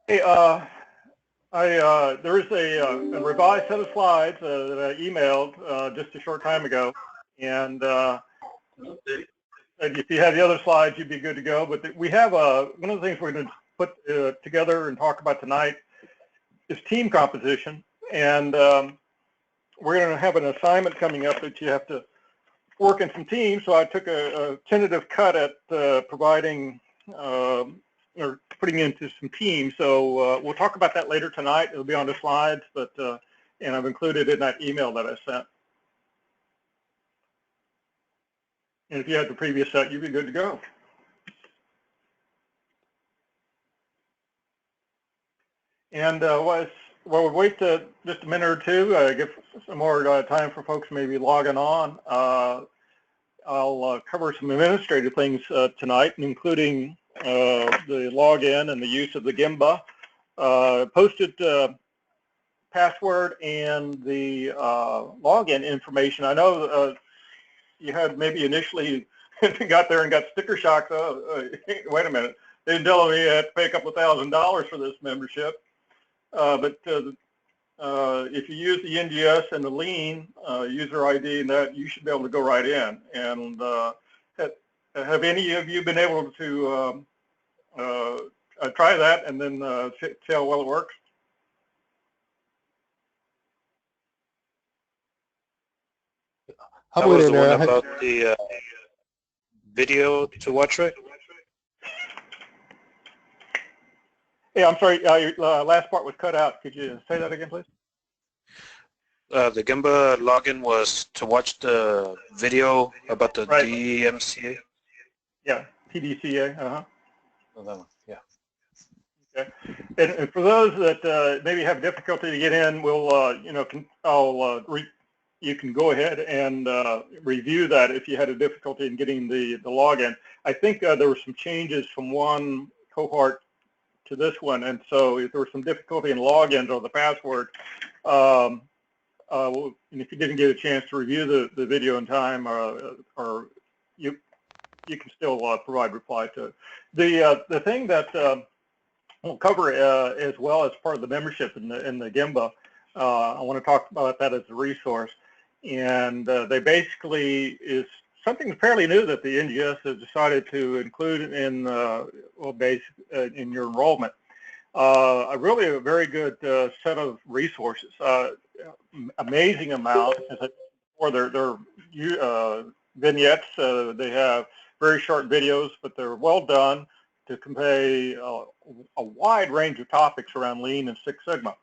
Hey, there is a revised set of slides that I emailed just a short time ago, and if you have the other slides, you'd be good to go. But we have one of the things we're going to put together and talk about tonight is team composition, and we're going to have an assignment coming up that you have to work in some teams. So I took a tentative cut at providing or putting into some teams. So we'll talk about that later tonight. It'll be on the slides, but and I've included it in that email that I sent. And if you had the previous set, you'd be good to go. And while we wait just a minute or two, give some more time for folks maybe logging on. I'll cover some administrative things tonight, including the login and the use of the Gemba. Posted password and the login information. I know you had maybe initially got there and got sticker shock. Wait a minute, they didn't tell me you had to pay a couple of $1,000s for this membership. But if you use the NGS and the lean user ID and that, you should be able to go right in. And have any of you been able to try that and then see how well it works? That was the one about the video to watch, right? Yeah, I'm sorry, your last part was cut out. Could you say that again, please? The Gemba login was to watch the video about the Right. DMCA? Yeah, PDCA, Oh, that one, yeah. Okay. And for those that maybe have difficulty to get in, we'll, you can go ahead and review that if you had a difficulty in getting the login. I think there were some changes from one cohort to this one, and so if there was some difficulty in logins or the password, and if you didn't get a chance to review the video in time, or you can still provide reply to it. The thing that we'll cover as well as part of the membership in the Gemba, I want to talk about that as a resource, and they basically is something fairly new that the NGS has decided to include in in your enrollment. Really a very good set of resources. Amazing amount for their vignettes. They have very short videos, but they're well done to convey a wide range of topics around Lean and Six Sigma.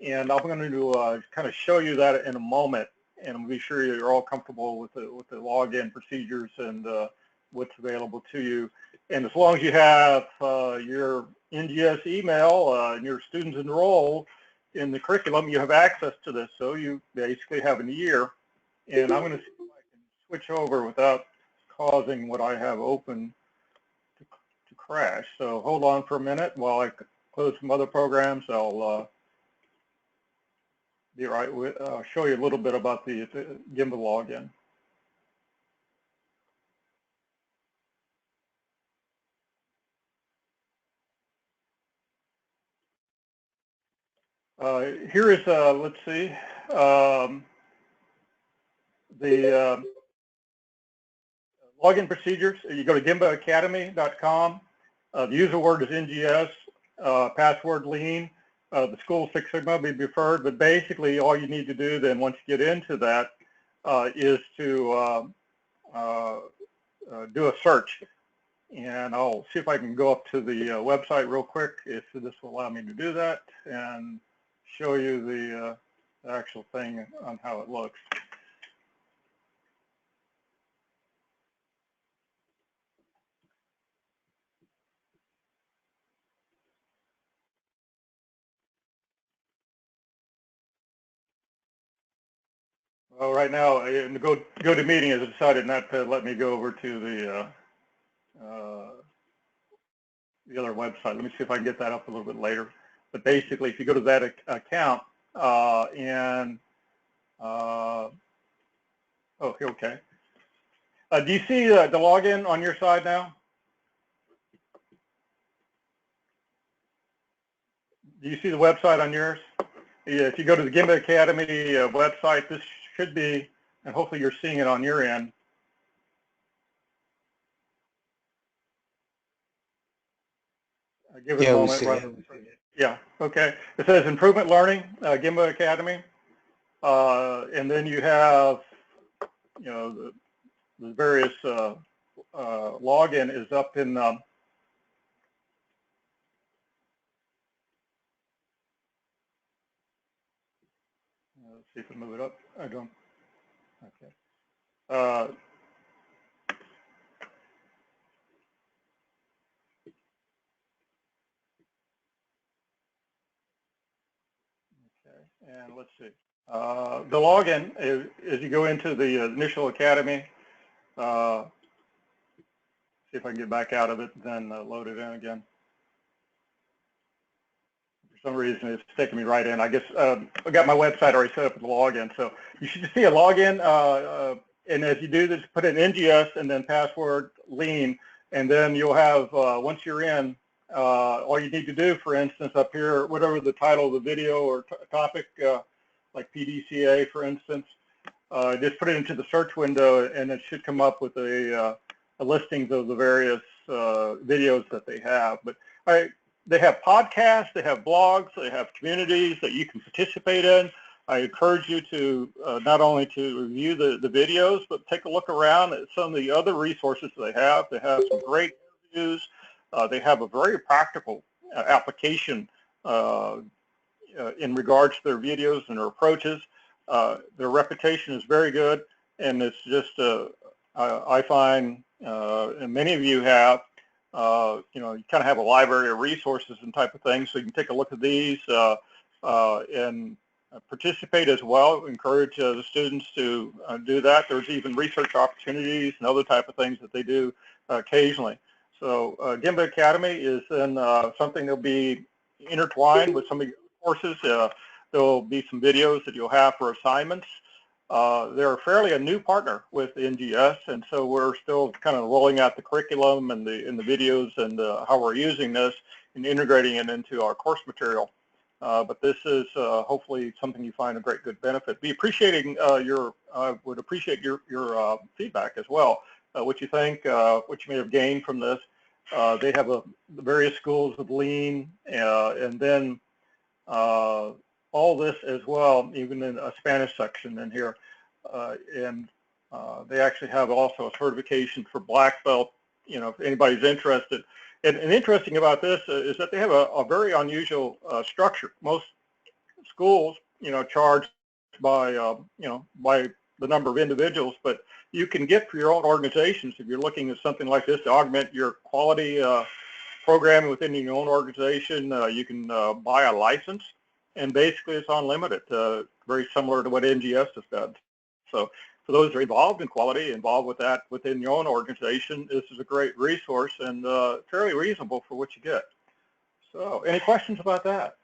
And I'm going to kind of show you that in a moment, and I'll be sure you're all comfortable with the login procedures and what's available to you. And as long as you have your NGS email and your students enrolled in the curriculum, you have access to this. So you basically have a year. And I'm going to see if I can switch over without causing what I have open to crash. So hold on for a minute while I close some other programs. I'll be right with. I'll show you a little bit about the Gemba login. Here is, let's see, the login procedures. You go to gembaacademy.com. The user word is NGS, password Lean. The school Six Sigma would be preferred, but basically all you need to do then once you get into that is to do a search. And I'll see if I can go up to the website real quick if this will allow me to do that and show you the actual thing on how it looks. Well, right now, in the GoToMeeting has decided not to let me go over to the other website. Let me see if I can get that up a little bit later. But basically, if you go to that account oh, okay. Do you see the login on your side now? Do you see the website on yours? Yeah, if you go to the Gemba Academy website, this should be, and hopefully you're seeing it on your end. Give it a moment. Yeah, okay. It says Improvement Learning, Gemba Academy. And then you have, the various login is up in, let's see if I move it up. I don't, okay. And let's see. The login is, as you go into the initial academy, see if I can get back out of it, then load it in again. For some reason, it's taking me right in. I guess I got my website already set up with the login. So you should see a login. And as you do this, put in NGS and then password lean. And then you'll have, once you're in, all you need to do, for instance, up here, whatever the title of the video or topic, like PDCA, for instance, just put it into the search window and it should come up with a listings of the various videos that they have. But they have podcasts, they have blogs, they have communities that you can participate in. I encourage you to not only to review the videos, but take a look around at some of the other resources they have. They have some great interviews. They have a very practical application in regards to their videos and their approaches. Their reputation is very good, and it's just, I find, and many of you have, you kind of have a library of resources and type of things, so you can take a look at these and participate as well. Encourage the students to do that. There's even research opportunities and other type of things that they do occasionally. So Gemba Academy is in something that'll be intertwined with some of your courses. There'll be some videos that you'll have for assignments. They're fairly a new partner with NGS, and so we're still kind of rolling out the curriculum and the videos and how we're using this and integrating it into our course material. But this is hopefully something you find a good benefit. I would appreciate your feedback as well. What you think, what you may have gained from this. They have the various schools of lean, and then all this as well, even in a Spanish section in here. And they actually have also a certification for black belt, if anybody's interested. And interesting about this is that they have a very unusual structure. Most schools, charge by, by the number of individuals, but you can get for your own organizations, if you're looking at something like this to augment your quality programming within your own organization, you can buy a license, and basically it's unlimited, very similar to what NGS has done. So for those who are involved in quality, involved with that within your own organization, this is a great resource and fairly reasonable for what you get. So any questions about that?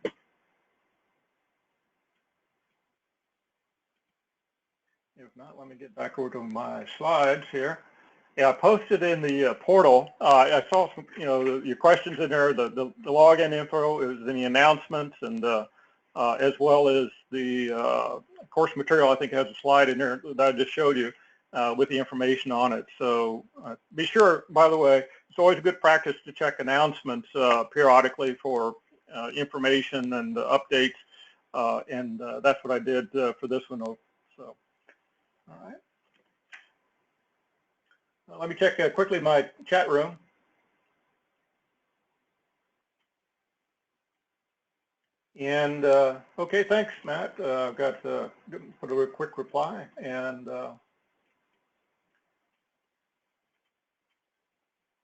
If not, let me get back over to my slides here. Yeah, I posted in the portal. I saw some, your questions in there. The login info is in the announcements, and as well as the course material. I think has a slide in there that I just showed you with the information on it. So be sure, by the way, it's always a good practice to check announcements periodically for information and updates, and that's what I did for this one. So, all right. Let me check quickly my chat room. And okay, thanks, Matt. I've got put a quick reply. And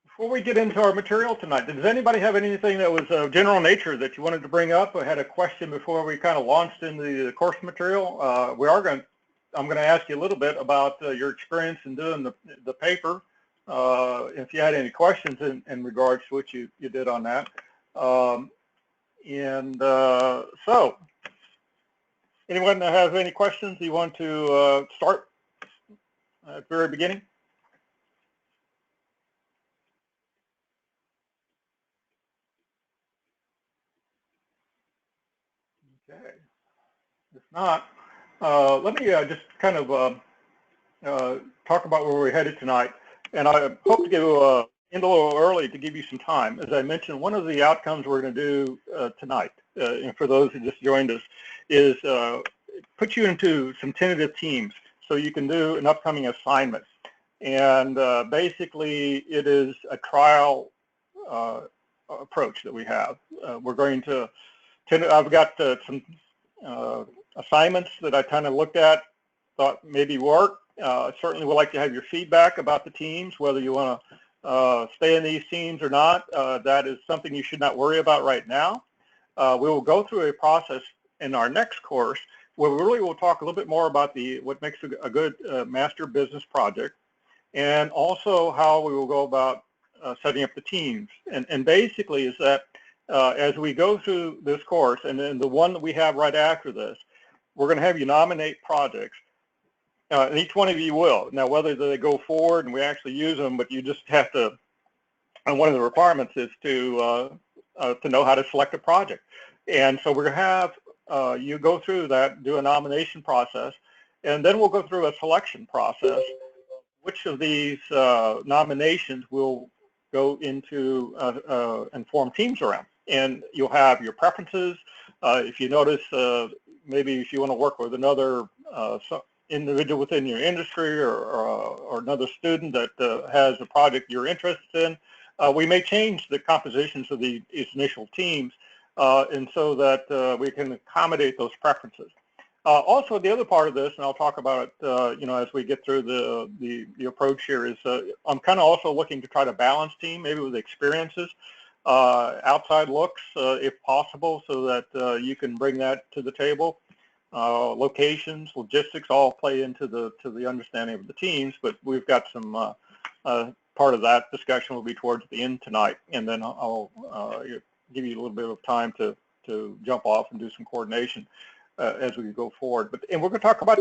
before we get into our material tonight, does anybody have anything that was of general nature that you wanted to bring up? I had a question before we kind of launched into the course material. I'm going to ask you a little bit about your experience in doing the paper. If you had any questions in regards to what you did on that. So, anyone that has any questions you want to start at the very beginning? Okay. If not, let me just kind of talk about where we're headed tonight. And I hope to get in a little early to give you some time. As I mentioned, one of the outcomes we're going to do tonight, and for those who just joined us, is put you into some tentative teams so you can do an upcoming assignment. And basically, it is a trial approach that we have. We're going to I've got some assignments that I kind of looked at, thought maybe work. Certainly would like to have your feedback about the teams, whether you want to stay in these teams or not. That is something you should not worry about right now. We will go through a process in our next course where we really will talk a little bit more about what makes a good master business project, and also how we will go about setting up the teams. And basically is that as we go through this course, and then the one that we have right after this, we're going to have you nominate projects, and each one of you will. Now, whether they go forward and we actually use them, but you just have to, and one of the requirements is to know how to select a project. And so we're going to have you go through that, do a nomination process, and then we'll go through a selection process. Which of these nominations will go into and form teams around? And you'll have your preferences. If you notice, maybe if you want to work with another individual within your industry or another student that has a project you're interested in, we may change the compositions of these initial teams, and so that we can accommodate those preferences. Also, the other part of this, and I'll talk about it, as we get through the approach here, is I'm kind of also looking to try to balance team, maybe with experiences, outside looks, if possible, so that you can bring that to the table. Locations, logistics, all play into the understanding of the teams, but we've got some part of that discussion will be towards the end tonight, and then I'll give you a little bit of time to jump off and do some coordination as we go forward. And we're going to talk about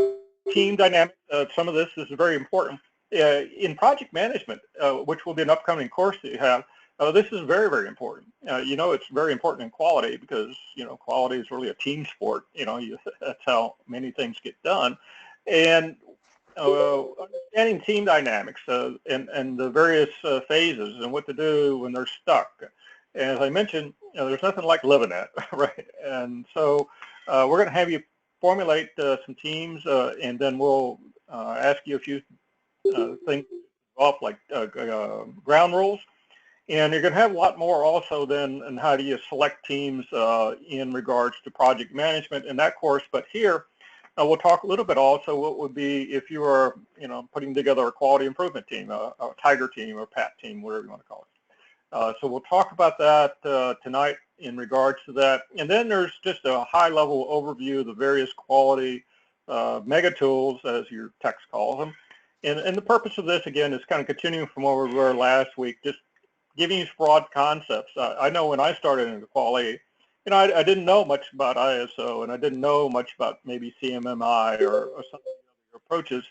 team dynamics. Some of this is very important. In project management, which will be an upcoming course that you have, this is very, very important. It's very important in quality because, quality is really a team sport. That's how many things get done. And understanding team dynamics and the various phases and what to do when they're stuck. And as I mentioned, there's nothing like living it, right? And so we're going to have you formulate some teams, and then we'll ask you a few things off, like ground rules. And you're going to have a lot more also then in how do you select teams in regards to project management in that course. But here, we'll talk a little bit also what would be if you are, putting together a quality improvement team, a Tiger team or PAT team, whatever you want to call it. So we'll talk about that tonight in regards to that. And then there's just a high-level overview of the various quality mega tools, as your text calls them. And the purpose of this, again, is kind of continuing from where we were last week, just giving you broad concepts. I know when I started in quality, I didn't know much about ISO, and I didn't know much about maybe CMMI or some of the other approaches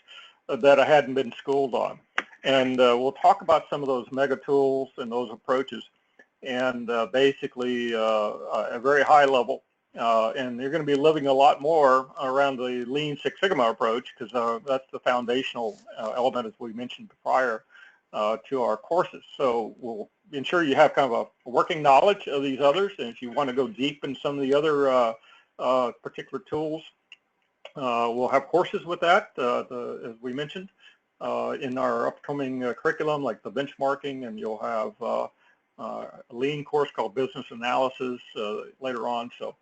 that I hadn't been schooled on. And we'll talk about some of those mega tools and those approaches, and basically a very high level. And you're going to be living a lot more around the Lean Six Sigma approach, because that's the foundational element, as we mentioned prior, to our courses. So we'll ensure you have kind of a working knowledge of these others, and if you want to go deep in some of the other particular tools, we'll have courses with that, as we mentioned, in our upcoming curriculum, like the benchmarking, and you'll have a Lean course called Business Analysis later on. So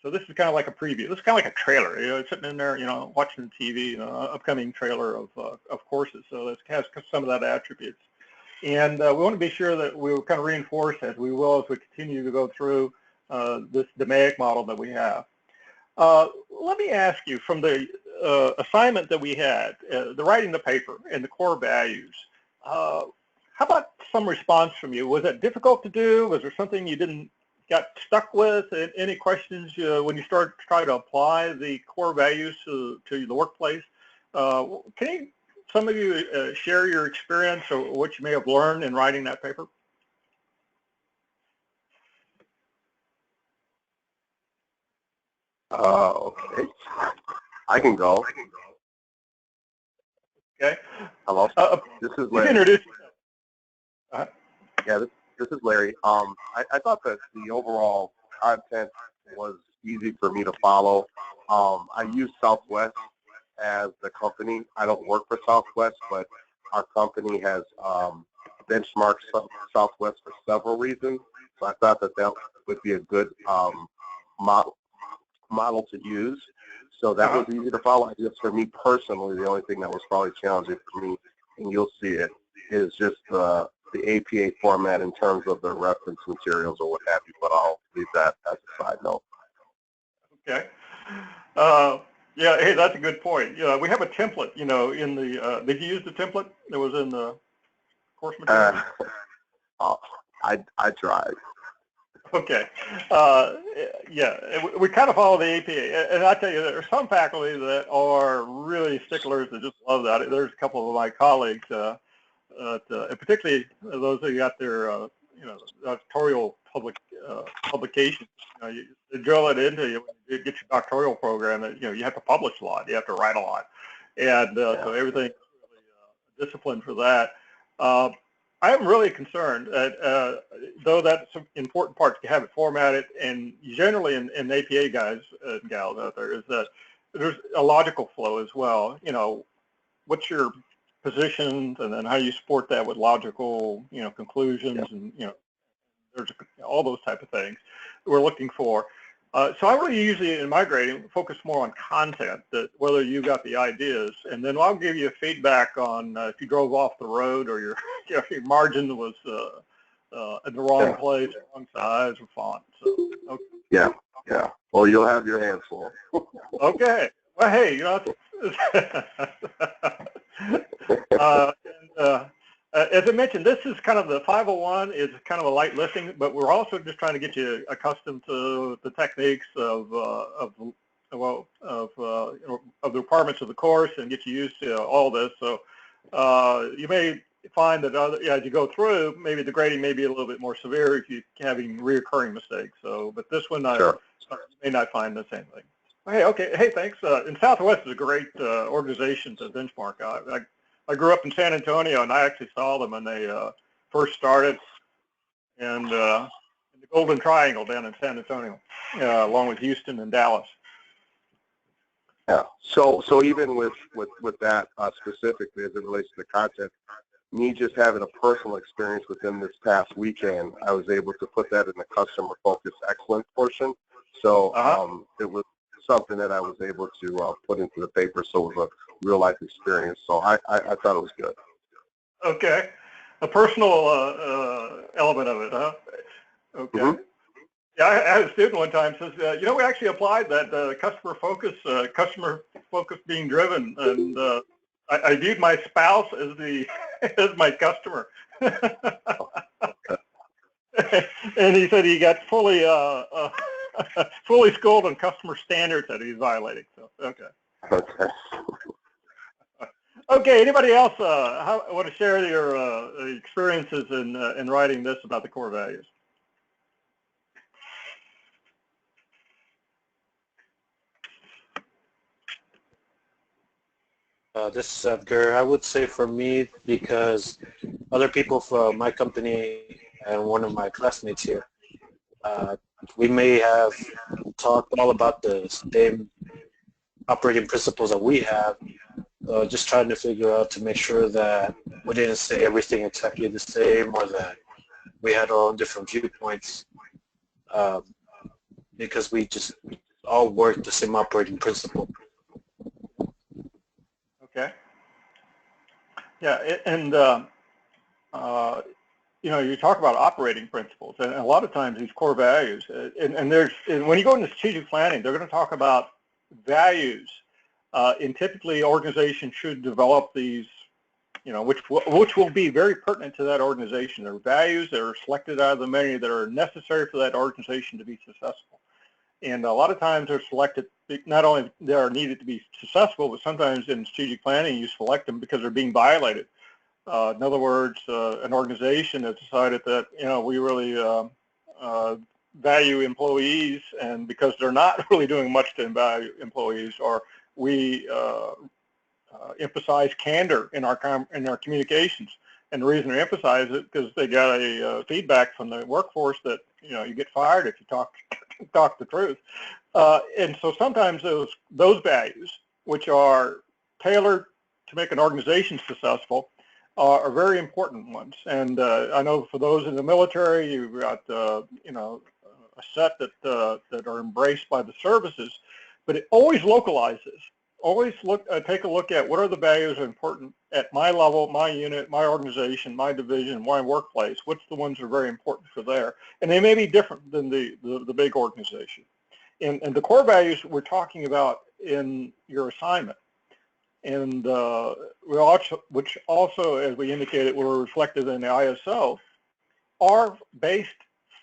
this is kind of like a preview. This is kind of like a trailer, sitting in there, watching the TV, upcoming trailer of courses. So this has some of that attributes. And we want to be sure that we'll kind of reinforce, as we will, as we continue to go through this DMAIC model that we have. Let me ask you, from the assignment that we had, the writing the paper and the core values, how about some response from you? Was it difficult to do? Was there something you got stuck with? Any questions when you start to try to apply the core values to the workplace? Can some of you share your experience or what you may have learned in writing that paper? Okay. I can go. Okay. Hello. This is You can Larry. introduce yourself. Yeah, this is Larry. I thought that the overall content was easy for me to follow. I use Southwest as the company. I don't work for Southwest, but our company has benchmarked Southwest for several reasons. So I thought that that would be a good model to use. So that was easy to follow. Just for me personally, the only thing that was probably challenging for me, and you'll see it, is just the APA format in terms of the reference materials or what have you, but I'll leave that as a side note. Okay. Yeah, hey, that's a good point. Yeah, we have a template, you know, in the, did you use the template that was in the course material? I tried. Okay. Yeah, we kind of follow the APA. And I tell you, there are some faculty that are really sticklers that just love that. There's a couple of my colleagues, and particularly those who got their, you know, doctoral publications. You know, you drill it into you when you get your doctoral program. That, you know, you have to publish a lot, you have to write a lot, and so everything's really disciplined for that. I am really concerned that, though that's an important part to have it formatted, and generally in APA guys and gals out there, is that there's a logical flow as well. You know, what's your positions, and then how you support that with logical, you know, conclusions, and, you know, there's all those type of things we're looking for. So I really usually in my grading focus more on content, that whether you got the ideas, and then I'll give you feedback on if you drove off the road or your, you know, your margin was in the wrong place, wrong size or font. So okay. Yeah. Well, you'll have your hands full. Okay. Well, hey, you know. As I mentioned, this is kind of the 501 is kind of a light lifting, but we're also just trying to get you accustomed to the techniques of you know, of the requirements of the course, and get you used to all this. So you may find that as you go through, maybe the grading may be a little bit more severe if you're having reoccurring mistakes. So, but this one, Sure. You may not find the same thing. Hey, okay. Hey, thanks. And Southwest is a great organization to benchmark. I grew up in San Antonio, and I actually saw them when they first started, and in the Golden Triangle down in San Antonio, along with Houston and Dallas. Yeah. So even with that specifically as it relates to the content, me just having a personal experience within this past weekend, I was able to put that in the customer focused excellence portion. So it was something that I was able to put into the paper, so it was a real life experience. So I thought it was good. Okay, a personal element of it, huh? Okay. Mm-hmm. Yeah, I had a student one time says, you know, we actually applied that customer focus being driven, and I viewed my spouse as as my customer. And he said he got fully schooled on customer standards that he's violating. So okay. Okay. Anybody else want to share your experiences in writing this about the core values? This is Edgar. I would say for me, because other people from my company and one of my classmates here, we may have talked all about the same operating principles that we have, just trying to figure out to make sure that we didn't say everything exactly the same, or that we had our own different viewpoints, because we just all work the same operating principle. Okay. Yeah, and you know, you talk about operating principles, and a lot of times these core values, and when you go into strategic planning, they're going to talk about values, and typically organizations should develop these, you know, which will be very pertinent to that organization. There are values that are selected out of the many that are necessary for that organization to be successful. And a lot of times they're selected, not only they are needed to be successful, but sometimes in strategic planning you select them because they're being violated. In other words, an organization has decided that, you know, we really value employees, and because they're not really doing much to value employees, or we emphasize candor in our communications. And the reason we emphasize it because they got a feedback from the workforce that you get fired if you talk the truth. And so sometimes those values, which are tailored to make an organization successful, are very important ones. And I know for those in the military, you've got a set that are embraced by the services, but it always localizes. Always take a look at what are the values that are important at my level, my unit, my organization, my division, my workplace. What's the ones that are very important for there? And they may be different than the big organization. And the core values we're talking about in your assignment, and which also, as we indicated, were reflected in the ISO, are based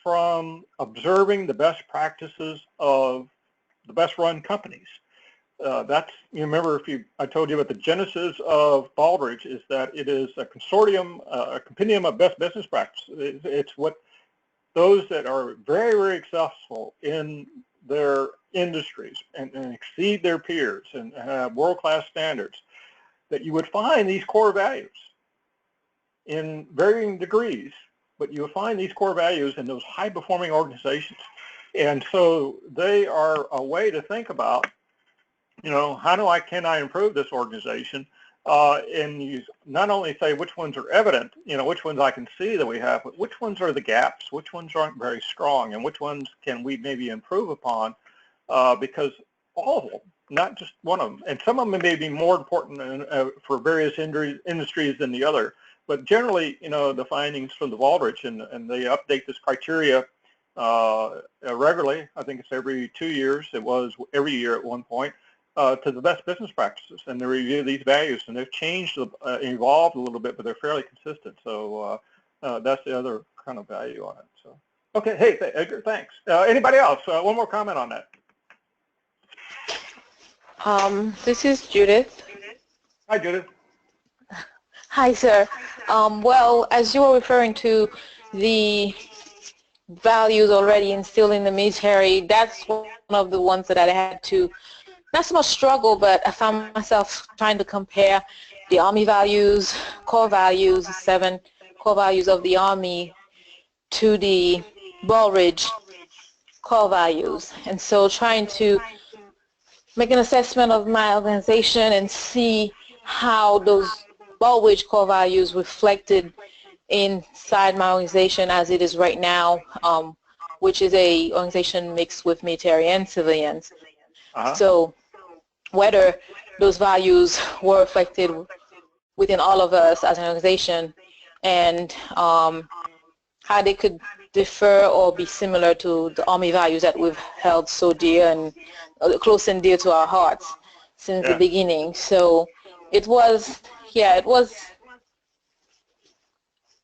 from observing the best practices of the best run companies. You remember I told you about the genesis of Baldrige is that it is a consortium, a compendium of best business practices. It's what those that are very, very successful in their industries and exceed their peers and have world-class standards, that you would find these core values in varying degrees, but you'll find these core values in those high-performing organizations. And so they are a way to think about, how can I improve this organization? And you not only say which ones are evident, which ones I can see that we have, but which ones are the gaps, which ones aren't very strong, and which ones can we maybe improve upon, because all of them, not just one of them. And some of them may be more important for various industries than the other, but generally, the findings from the Baldrige, and they update this criteria regularly. I think it's every 2 years. It was every year at one point. To the best business practices, and they review these values, and they've changed, evolved a little bit, but they're fairly consistent. So that's the other kind of value on it. So, okay, hey, Edgar, thanks. Anybody else? One more comment on that. This is Judith. Hi, Judith. Hi, sir. Well, as you were referring to the values already instilled in the military, that's one of the ones that I had to not so much struggle, but I found myself trying to compare the Army values, core values, 7 core values of the Army to the Baldrige core values. And so trying to make an assessment of my organization and see how those Baldrige core values reflected inside my organization as it is right now, which is a organization mixed with military and civilians. So whether those values were reflected within all of us as an organization, and how they could differ or be similar to the Army values that we've held so dear and close and dear to our hearts since the beginning. So it was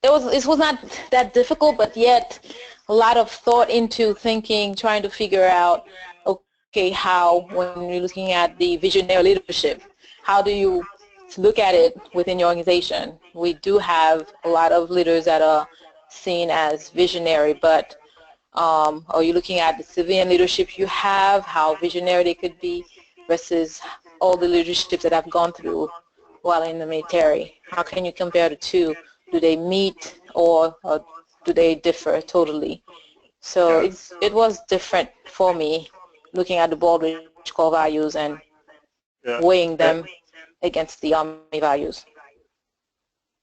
not that difficult, but yet a lot of thought into thinking, trying to figure out, okay, how, when you're looking at the visionary leadership, how do you look at it within your organization? We do have a lot of leaders that are seen as visionary, but are you looking at the civilian leadership you have, how visionary they could be versus all the leaderships that I've gone through while in the military? How can you compare the two? Do they meet or do they differ totally? So it was different for me, looking at the Baldrige core values and weighing them against the Army values.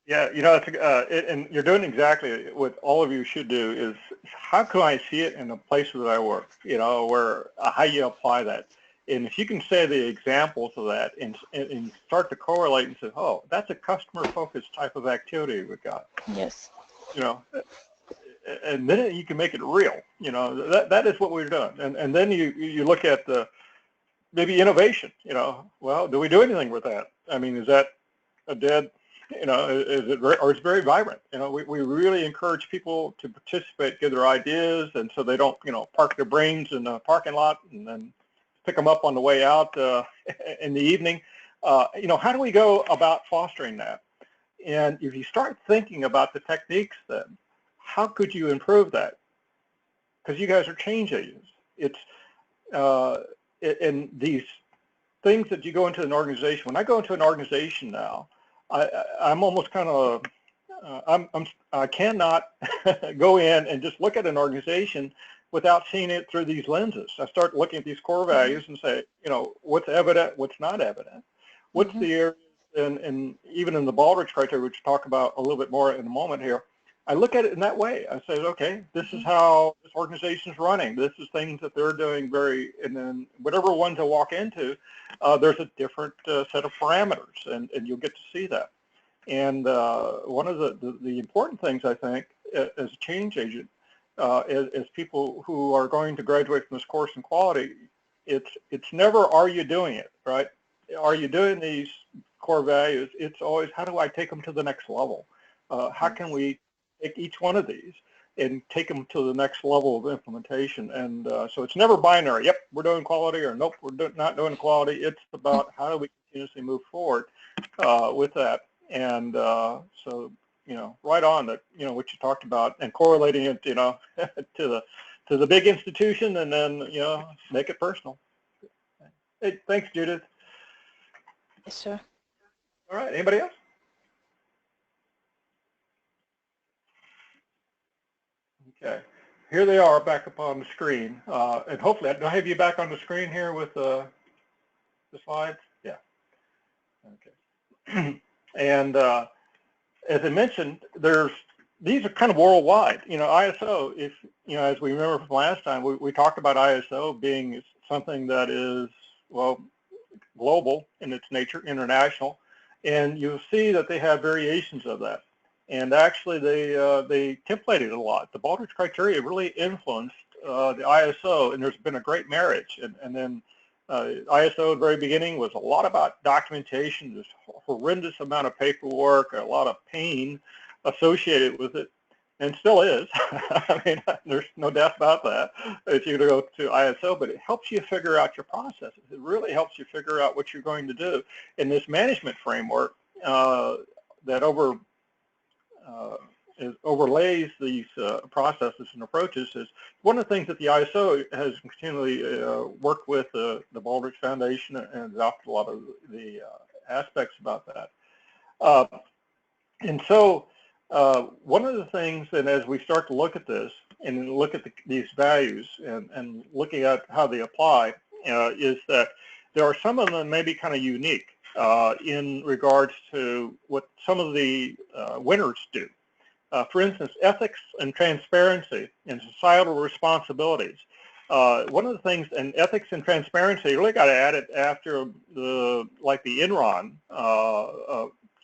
Yeah, and you're doing exactly what all of you should do is, how can I see it in the places that I work, where how you apply that. And if you can say the examples of that and start to correlate and say, oh, that's a customer-focused type of activity we've got. Yes. And then you can make it real. That is what we're doing. And then you look at maybe innovation. Well, do we do anything with that? I mean, is that a dead? Is it or it's very vibrant? We really encourage people to participate, give their ideas, and so they don't park their brains in the parking lot and then pick them up on the way out in the evening. How do we go about fostering that? And if you start thinking about the techniques, then how could you improve that? because you guys are change agents. It's and these things that you go into an organization. When I go into an organization now, I'm almost kind of I cannot go in and just look at an organization without seeing it through these lenses. I start looking at these core values and say, you know, what's evident, what's not evident, what's the areas, and even in the Baldrige criteria, which we'll talk about a little bit more in a moment here, I look at it in that way. I say, okay, this is how this organization is running. This is things that they're doing and then whatever ones I walk into, there's a different set of parameters, and you'll get to see that. And one of the important things, I think, as a change agent, as people who are going to graduate from this course in quality, it's never, are you doing it, right? Are you doing these core values? It's always, how do I take them to the next level? How can we take each one of these and take them to the next level of implementation? And so it's never binary. Yep, we're doing quality, or nope, we're not doing quality. It's about how do we continuously move forward with that. And so, you know, right on that, you know, what you talked about, and correlating it, you know, to the big institution, and then, you know, make it personal. Hey, thanks, Judith. Yes, sir. All right, anybody else? Okay, here they are back up on the screen, and hopefully I have you back on the screen here with the slides. Yeah. Okay. And as I mentioned, these are kind of worldwide. You know, ISO, if you know, as we remember from last time, we talked about ISO being something that is, well, global in its nature, international, and you'll see that they have variations of that. And actually, they templated a lot. The Baldrige criteria really influenced the ISO, and there's been a great marriage. And then ISO at the very beginning was a lot about documentation, this horrendous amount of paperwork, a lot of pain associated with it, and still is. I mean, there's no doubt about that if you go to ISO, but it helps you figure out your processes. It really helps you figure out what you're going to do. And this management framework that overlays these processes and approaches is one of the things that the ISO has continually worked with the Baldrige Foundation and adopted a lot of the aspects about that. And so one of the things, and as we start to look at this and look at these values and looking at how they apply, is that there are some of them may be kind of unique in regards to what some of the winners do. For instance, ethics and transparency and societal responsibilities. One of the things in ethics and transparency, you really got to add it after the Enron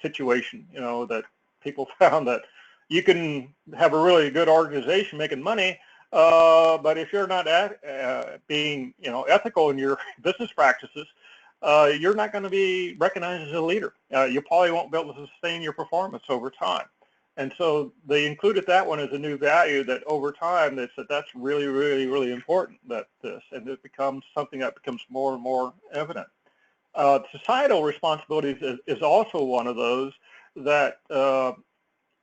situation, you know, that people found that you can have a really good organization making money, but if you're not being, you know, ethical in your business practices, you're not going to be recognized as a leader. You probably won't be able to sustain your performance over time. And so they included that one as a new value that over time they said that's really, really, really important, that and it becomes something that becomes more and more evident. Societal responsibilities is also one of those that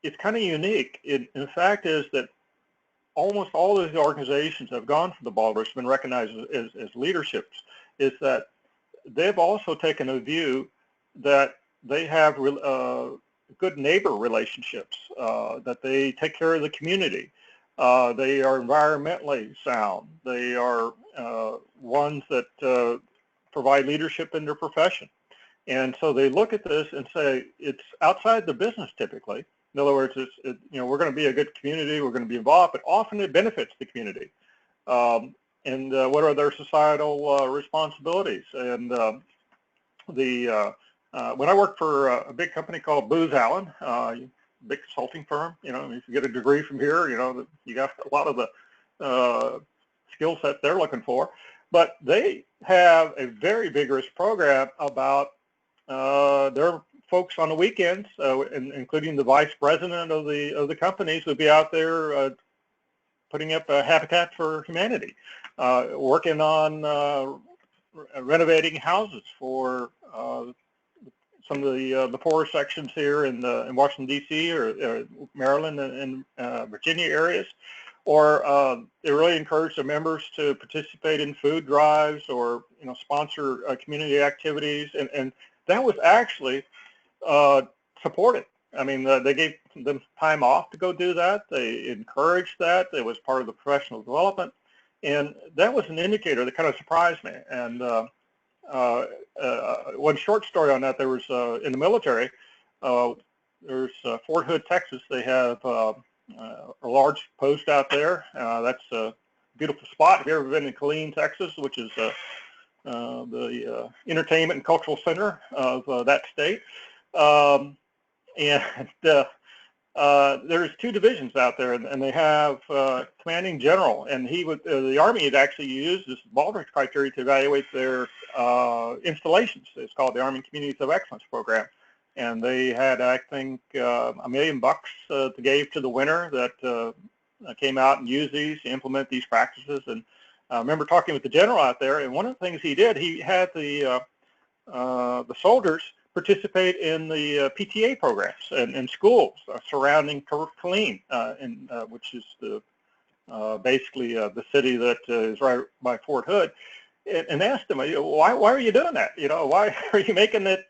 it's kind of unique. In fact, is that almost all of the organizations that have gone for the Baldrige, been recognized as leaderships, is that they've also taken a view that they have good neighbor relationships, that they take care of the community. They are environmentally sound. They are ones that provide leadership in their profession. And so they look at this and say it's outside the business typically. In other words, you know, we're going to be a good community, we're going to be involved, but often it benefits the community. And what are their societal responsibilities? And when I worked for a big company called Booz Allen, big consulting firm, you know, if you get a degree from here, you know, you got a lot of the skill set they're looking for. But they have a very vigorous program about their folks on the weekends, including the vice president of the companies, would be out there putting up a Habitat for Humanity, working on renovating houses for some of the poorer sections here in Washington, D.C. or Maryland and Virginia areas, or they really encourage the members to participate in food drives or sponsor community activities, and that was actually supported. I mean, they gave them time off to go do that. They encouraged that. It was part of the professional development, and that was an indicator that kind of surprised me. And one short story on that, there was in the military, there's Fort Hood, Texas. They have a large post out there. That's a beautiful spot. If you've ever been in Killeen, Texas, which is the entertainment and cultural center of that state. There's two divisions out there, and they have commanding general, and the Army had actually used this Baldrige criteria to evaluate their installations. It's called the Army Communities of Excellence Program, and they had, I think, $1 million to give to the winner that came out and used these to implement these practices. And I remember talking with the general out there, and one of the things he did, he had the soldiers participate in the PTA programs and schools surrounding Killeen, which is basically the city that is right by Fort Hood, and asked them, why are you doing that? Why are you making it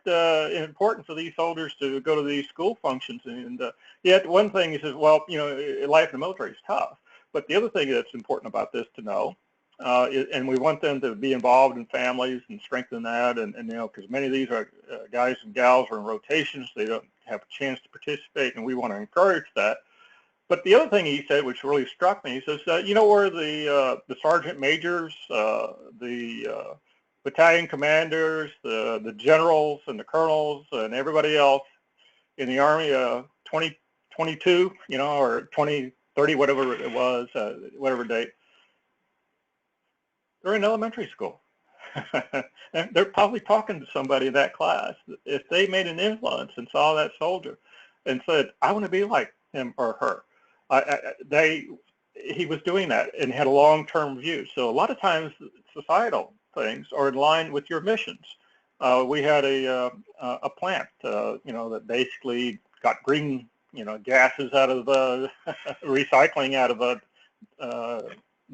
important for these soldiers to go to these school functions? And yet one thing he says, well, life in the military is tough, but the other thing that's important about this to know, and we want them to be involved in families and strengthen that, and because many of these are guys and gals are in rotations, they don't have a chance to participate, and we want to encourage that. But the other thing he said, which really struck me, he says, where the sergeant majors, the battalion commanders, the generals and the colonels and everybody else in the Army, 2022, or 2030, whatever it was, whatever date, they're in elementary school. And they're probably talking to somebody in that class. If they made an influence and saw that soldier and said, I want to be like him or her, he was doing that and had a long-term view. So a lot of times societal things are in line with your missions. We had a plant, that basically got green, gases out of recycling out of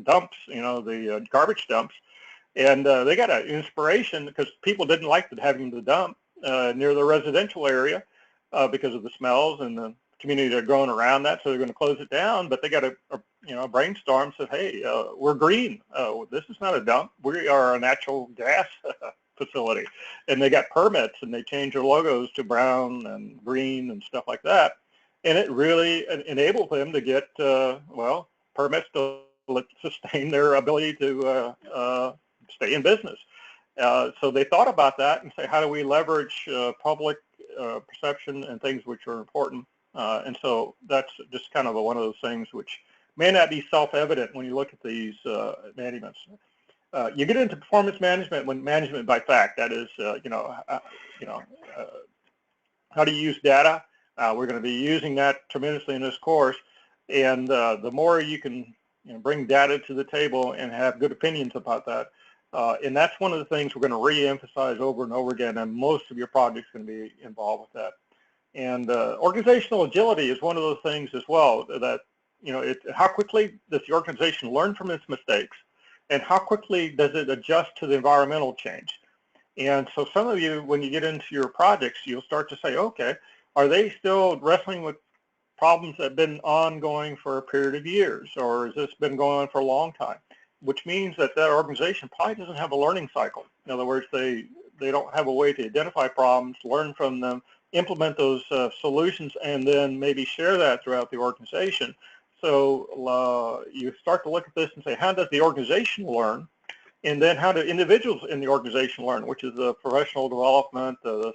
dumps, the garbage dumps, and they got an inspiration because people didn't like having the dump near the residential area because of the smells and the community that are growing around that, so they're going to close it down. But they got a brainstorm, said, hey, we're green. This is not a dump. We are a natural gas facility. And they got permits, and they changed their logos to brown and green and stuff like that. And it really enabled them to get, permits to sustain their ability to stay in business. So they thought about that and say, how do we leverage public perception and things which are important? And so that's just kind of one of those things which may not be self-evident when you look at these managements. You get into performance management when management by fact, that is, how do you use data? We're going to be using that tremendously in this course. And the more you can bring data to the table and have good opinions about that, and that's one of the things we're going to re-emphasize over and over again, and most of your projects are going to be involved with that. And organizational agility is one of those things as well, that, how quickly does the organization learn from its mistakes, and how quickly does it adjust to the environmental change? And so some of you, when you get into your projects, you'll start to say, okay, are they still wrestling with problems that have been ongoing for a period of years, or has this been going on for a long time? Which means that organization probably doesn't have a learning cycle. In other words, they don't have a way to identify problems, learn from them, implement those solutions, and then maybe share that throughout the organization. So you start to look at this and say, how does the organization learn? And then how do individuals in the organization learn, which is the professional development, the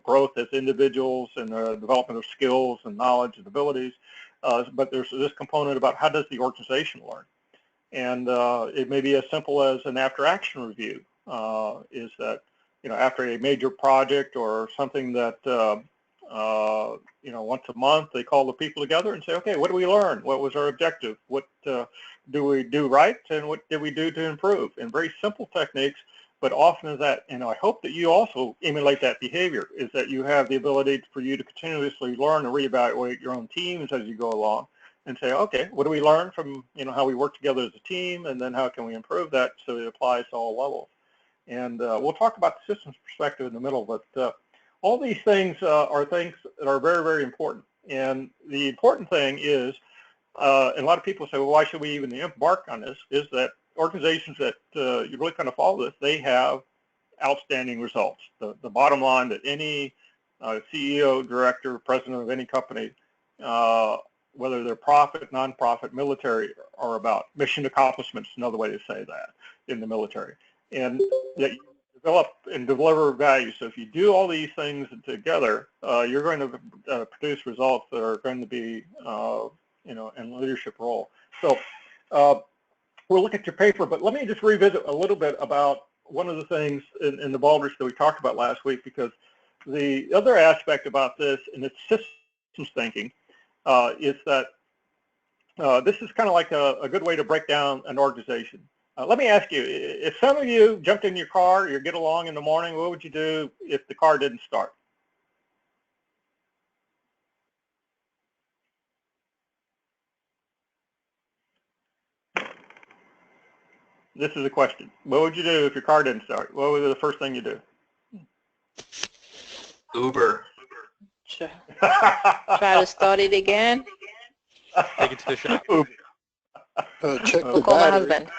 growth as individuals and the development of skills and knowledge and abilities. But there's this component about how does the organization learn? And it may be as simple as an after-action review, is that, after a major project or something that, once a month they call the people together and say, okay, what did we learn? What was our objective? What do we do right? And what did we do to improve? And very simple techniques, but often is that, I hope that you also emulate that behavior, is that you have the ability for you to continuously learn and reevaluate your own teams as you go along, and say, okay, what do we learn from, how we work together as a team, and then how can we improve that so it applies to all levels. And we'll talk about the systems perspective in the middle, but all these things are things that are very, very important. And the important thing is, and a lot of people say, well, why should we even embark on this, is that organizations that you really kind of follow this, they have outstanding results. The bottom line that any CEO, director, president of any company, whether they're profit, nonprofit, military, are about mission accomplishments, another way to say that in the military. And that you develop and deliver value. So if you do all these things together, you're going to produce results that are going to be, in a leadership role. So we'll look at your paper, but let me just revisit a little bit about one of the things in the Baldrige that we talked about last week, because the other aspect about this, and it's systems thinking, is that this is kind of like a good way to break down an organization. Let me ask you, if some of you jumped in your car, you get along in the morning, what would you do if the car didn't start? This is a question. What would you do if your car didn't start? What would be the first thing you do? Uber. Sure. Try to start it again. Take it to the shop. Check the Call my battery. husband.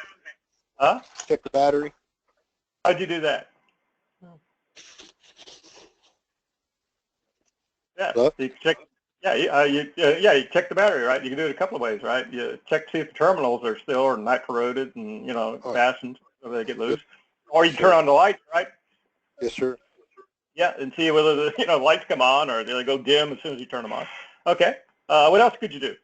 Huh? Check the battery. How'd you do that? Yeah, What? you check. Yeah, you check the battery, right? You can do it a couple of ways, right? You check to see if the terminals are still or not corroded and fastened so they get loose, or you turn on the lights, right? Yes, sir. Yeah, and see whether the lights come on or do they go dim as soon as you turn them on. Okay. What else could you do?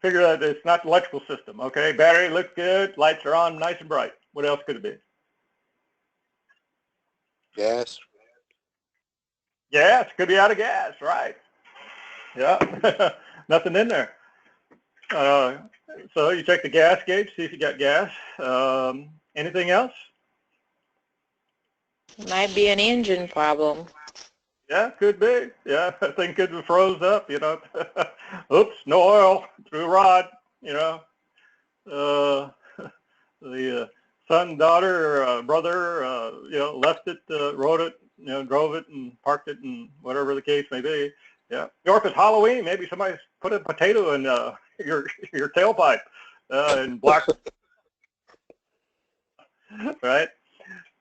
Figure out it's not the electrical system. Okay, battery looks good, lights are on, nice and bright. What else could it be? Gas. Gas, could be out of gas, right? Yeah, nothing in there. So you check the gas gauge, see if you got gas. Anything else? Might be an engine problem. Yeah, could be. Yeah, that thing could have froze up, Oops, no oil through a rod, The son, daughter, brother, left it, rode it, drove it and parked it and whatever the case may be. Yeah. Or if it's Halloween, maybe somebody's put a potato in your tailpipe in black. Right?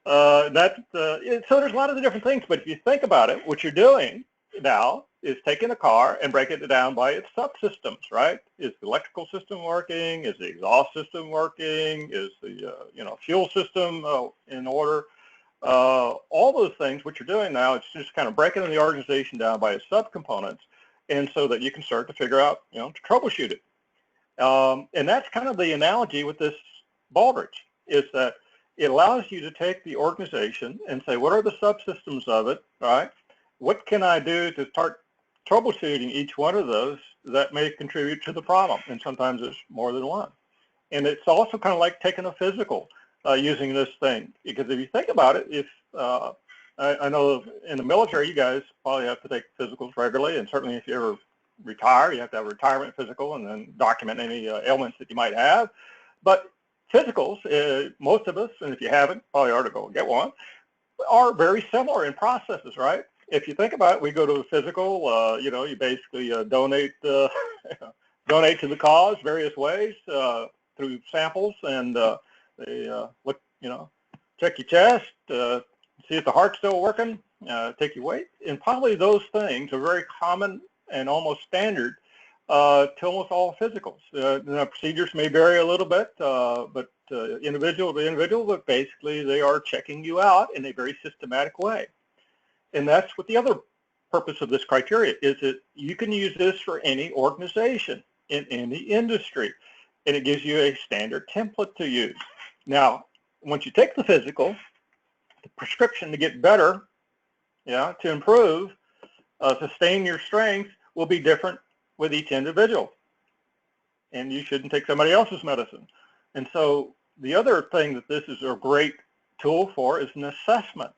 So there's a lot of the different things, but if you think about it, what you're doing now is taking a car and breaking it down by its subsystems, right? Is the electrical system working? Is the exhaust system working? Is the fuel system in order? All those things, what you're doing now, it's just kind of breaking the organization down by its subcomponents, and so that you can start to figure out, to troubleshoot it. And that's kind of the analogy with this Baldrige, is that it allows you to take the organization and say, what are the subsystems of it, right? What can I do to start troubleshooting each one of those that may contribute to the problem? And sometimes it's more than one. And it's also kind of like taking a physical using this thing, because if you think about it, if I know in the military, you guys probably have to take physicals regularly, and certainly if you ever retire, you have to have a retirement physical and then document any ailments that you might have. But physicals, most of us, and if you haven't, probably ought to go get one, are very similar in processes, right? If you think about it, we go to a physical, you basically donate donate to the cause various ways through samples, and they look, check your chest, see if the heart's still working, take your weight, and probably those things are very common and almost standard to almost all physicals. The procedures may vary a little bit, but individual to individual, but basically they are checking you out in a very systematic way. And that's what the other purpose of this criteria is, that you can use this for any organization in any industry, and it gives you a standard template to use. Now, once you take the physical, the prescription to get better, to improve, sustain your strength will be different with each individual. And you shouldn't take somebody else's medicine. And so the other thing that this is a great tool for is an assessment,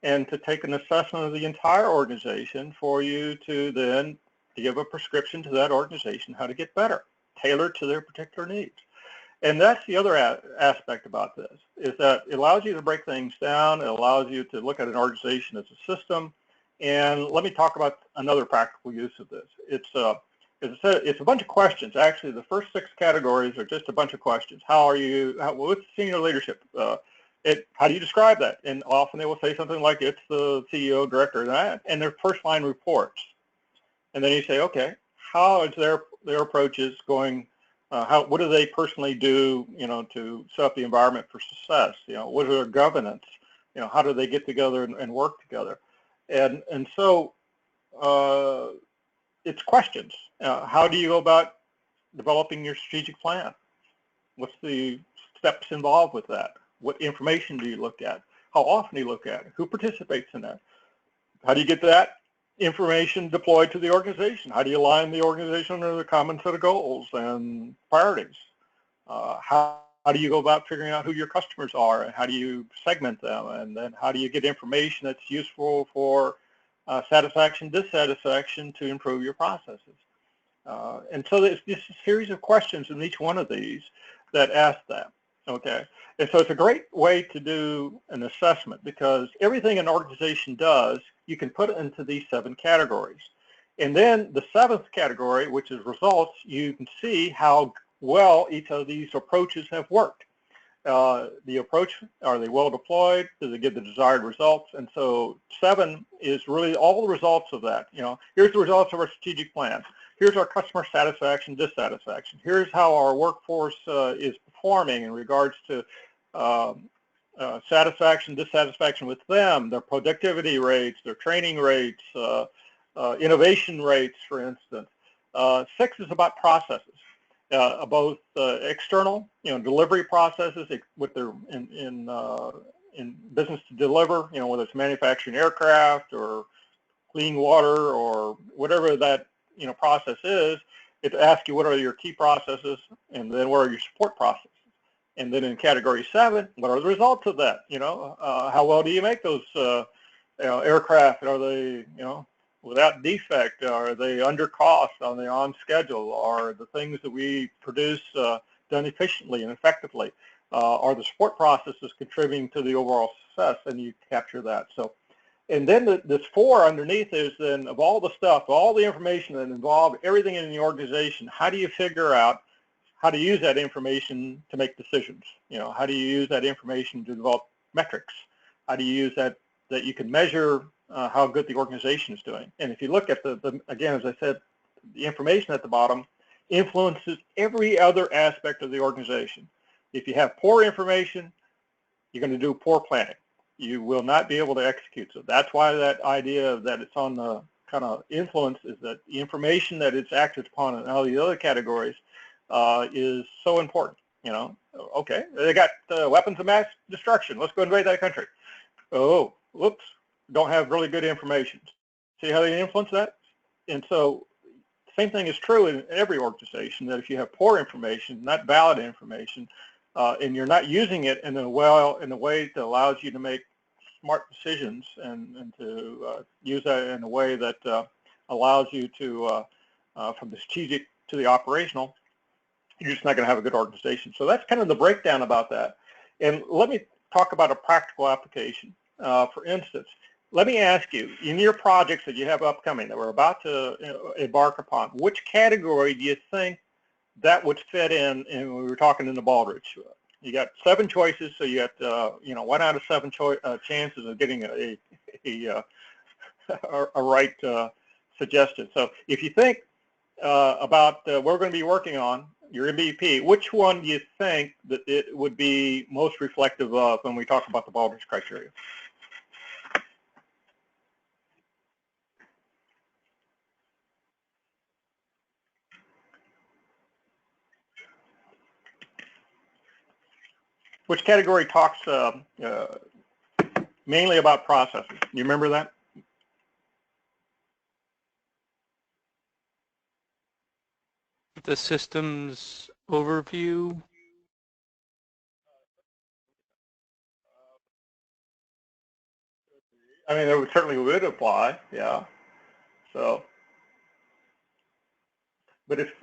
and to take an assessment of the entire organization for you to then to give a prescription to that organization how to get better, tailored to their particular needs. And that's the other aspect about this, is that it allows you to break things down. It allows you to look at an organization as a system. And let me talk about another practical use of this. It's a bunch of questions. Actually, the first 6 categories are just a bunch of questions. How are you? What's senior leadership? How do you describe that? And often they will say something like, it's the CEO, director, and their first line reports. And then you say, okay, how is their approaches going? What do they personally do, to set up the environment for success? What are their governance? How do they get together and work together? And so it's questions. How do you go about developing your strategic plan? What's the steps involved with that? What information do you look at? How often do you look at it? Who participates in that? How do you get that information deployed to the organization? How do you align the organization under the common set of goals and priorities? How do you go about figuring out who your customers are, and how do you segment them? And then how do you get information that's useful for satisfaction, dissatisfaction to improve your processes? And so there's just a series of questions in each one of these that ask that. Okay, and so it's a great way to do an assessment, because everything an organization does, you can put it into these 7 categories. And then the 7th category, which is results, you can see how well each of these approaches have worked. The approach, are they well deployed? Do they give the desired results? And so 7 is really all the results of that. Here's the results of our strategic plan. Here's our customer satisfaction, dissatisfaction. Here's how our workforce is performing in regards to satisfaction, dissatisfaction with them, their productivity rates, their training rates, innovation rates, for instance. 6 is about processes, both external, delivery processes with their in business to deliver, whether it's manufacturing aircraft or clean water or whatever that process is. It asks you what are your key processes, and then what are your support processes. And then in category 7, what are the results of that? How well do you make those aircraft? Are they, without defect? Are they under cost? Are they on schedule? Are the things that we produce done efficiently and effectively? Are the support processes contributing to the overall success? And you capture that. So, and then this 4 underneath is then of all the stuff, all the information that involved everything in the organization. How do you figure out how to use that information to make decisions? How do you use that information to develop metrics? How do you use that you can measure how good the organization is doing? And if you look at again, as I said, the information at the bottom influences every other aspect of the organization. If you have poor information, you're going to do poor planning. You will not be able to execute. So that's why that idea that it's on the kind of influence is that the information that it's acted upon in all the other categories is so important. Okay, they got weapons of mass destruction. Let's go invade that country. Oh, whoops, don't have really good information. See how they influence that? And so the same thing is true in every organization, that if you have poor information, not valid information, and you're not using it in a way that allows you to make smart decisions and to use that in a way that allows you to, from the strategic to the operational, you're just not going to have a good organization. So that's kind of the breakdown about that. And let me talk about a practical application. For instance, let me ask you, in your projects that you have upcoming that we're about to embark upon, which category do you think that would fit in? And we were talking in the Baldrige. You got 7 choices, so you got 1 out of 7 chances of getting a right suggestion. So if you think about what we're going to be working on, your MVP, which one do you think that it would be most reflective of when we talk about the Baldrige criteria? Which category talks mainly about processes? You remember that? The systems overview. I mean, it certainly would apply, yeah. So But if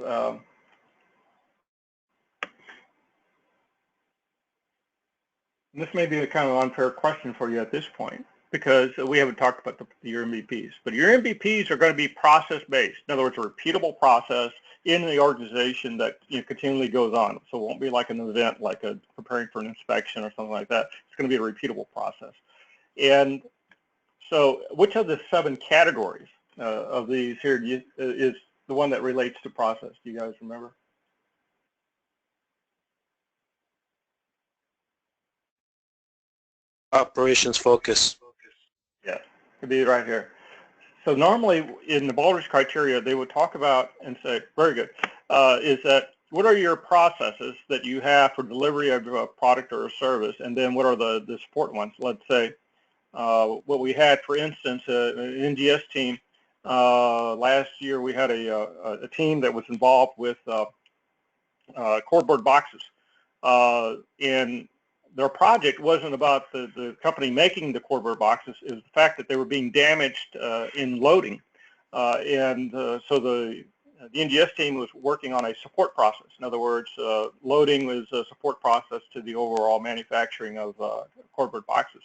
this may be a kind of unfair question for you at this point, because we haven't talked about your MVPs, but your MVPs are going to be process-based. In other words, a repeatable process in the organization that continually goes on. So it won't be like an event, like preparing for an inspection or something like that. It's going to be a repeatable process. And so which of the 7 categories of these here is the one that relates to process? Do you guys remember? Operations focus. Yeah, could be right here. So normally in the Baldrige criteria, they would talk about and say, very good, is that what are your processes that you have for delivery of a product or a service, and then what are the support ones? Let's say what we had, for instance, an NGS team. Last year we had a team that was involved with cardboard boxes, and their project wasn't about the company making the cardboard boxes. It was the fact that they were being damaged in loading. So the NGS team was working on a support process. In other words, loading was a support process to the overall manufacturing of cardboard boxes.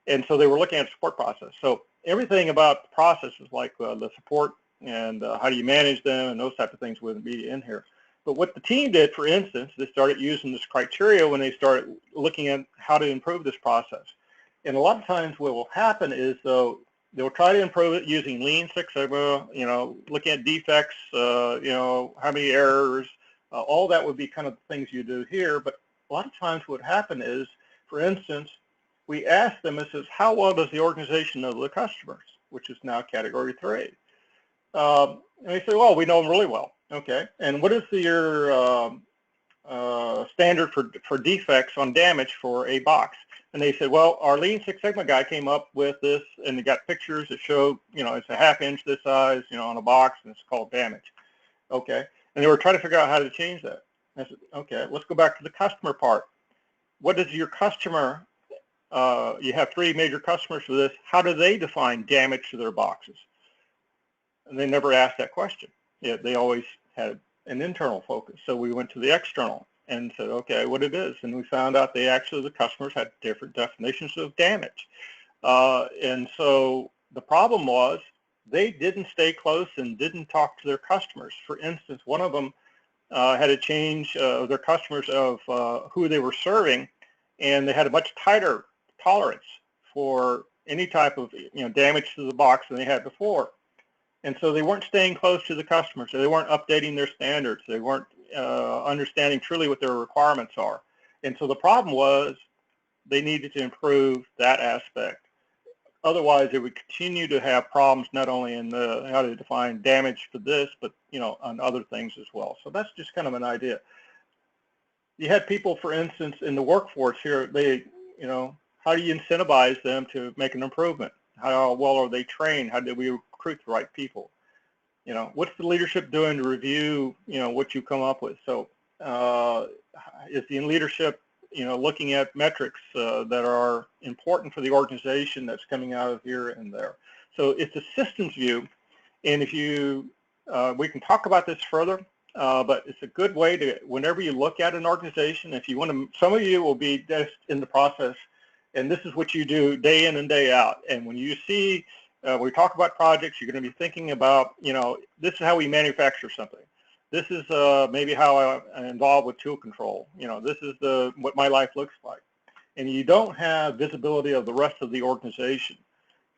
And so they were looking at a support process. So everything about the processes, like the support and how do you manage them and those type of things, wouldn't be in here. But what the team did, for instance, they started using this criteria when they started looking at how to improve this process. And a lot of times what will happen is, though, they'll try to improve it using Lean Six Sigma, looking at defects, how many errors, all that would be kind of the things you do here. But a lot of times what happened is, for instance, we ask them, it says, how well does the organization know the customers, which is now category 3. And they say, well, we know them really well. Okay, and what is your standard for defects on damage for a box? And they said, well, our Lean Six Sigma guy came up with this, and they got pictures that show, it's a ½ inch this size, on a box, and it's called damage. Okay, and they were trying to figure out how to change that. I said, okay, let's go back to the customer part. What does your customer, you have 3 major customers for this, how do they define damage to their boxes? And they never asked that question. They always had an internal focus. So we went to the external and said, okay, what it is. And we found out the customers had different definitions of damage. And so the problem was they didn't stay close and didn't talk to their customers. For instance, one of them had a change of their customers of who they were serving, and they had a much tighter tolerance for any type of damage to the box than they had before. And so they weren't staying close to the customers. So they weren't updating their standards. They weren't understanding truly what their requirements are. And so the problem was they needed to improve that aspect. Otherwise, they would continue to have problems not only in how to define damage for this, but on other things as well. So that's just kind of an idea. You had people, for instance, in the workforce here. They, how do you incentivize them to make an improvement? How well are they trained? How do we recruit the right people? What's the leadership doing to review, what you come up with? So is the leadership, looking at metrics that are important for the organization that's coming out of here and there? So it's a systems view. And if we can talk about this further, but it's a good way to, whenever you look at an organization, if you want to, some of you will be just in the process, and this is what you do day in and day out. And when you see, we talk about projects, you're going to be thinking about, this is how we manufacture something. This is maybe how I'm involved with tool control. This is what my life looks like. And you don't have visibility of the rest of the organization.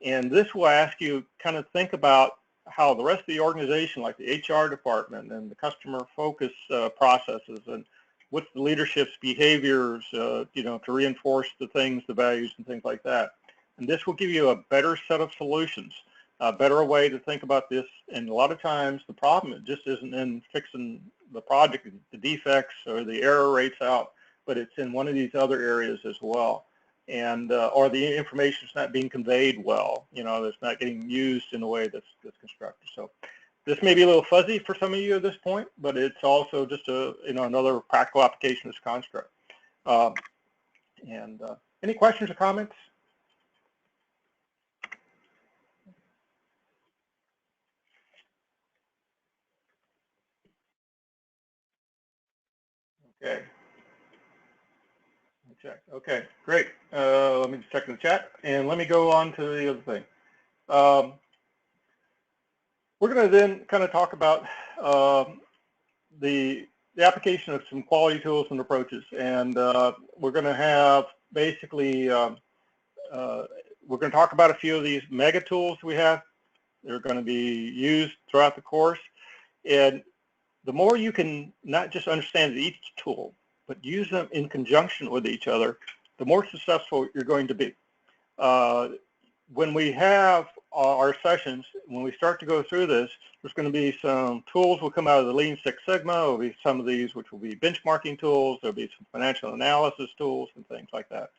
And this will ask you kind of think about how the rest of the organization, like the HR department and the customer focus processes, and what's the leadership's behaviors, to reinforce the things, the values and things like that. And this will give you a better set of solutions, a better way to think about this. And a lot of times the problem, it just isn't in fixing the project, the defects or the error rates out, but it's in one of these other areas as well. And or the information's not being conveyed well, that's not getting used in a way that's constructive. So this may be a little fuzzy for some of you at this point, but it's also just another practical application of this construct. Any questions or comments? Okay. Check. Okay, great. Let me just check in the chat, and let me go on to the other thing. We're going to then kind of talk about the application of some quality tools and approaches, and we're going to have basically we're going to talk about a few of these mega tools we have. They're going to be used throughout the course, and the more you can not just understand each tool, but use them in conjunction with each other, the more successful you're going to be. When we have our sessions, when we start to go through this, there's going to be some tools will come out of the Lean Six Sigma. There will be some of these which will be benchmarking tools. There'll be some financial analysis tools and things like that.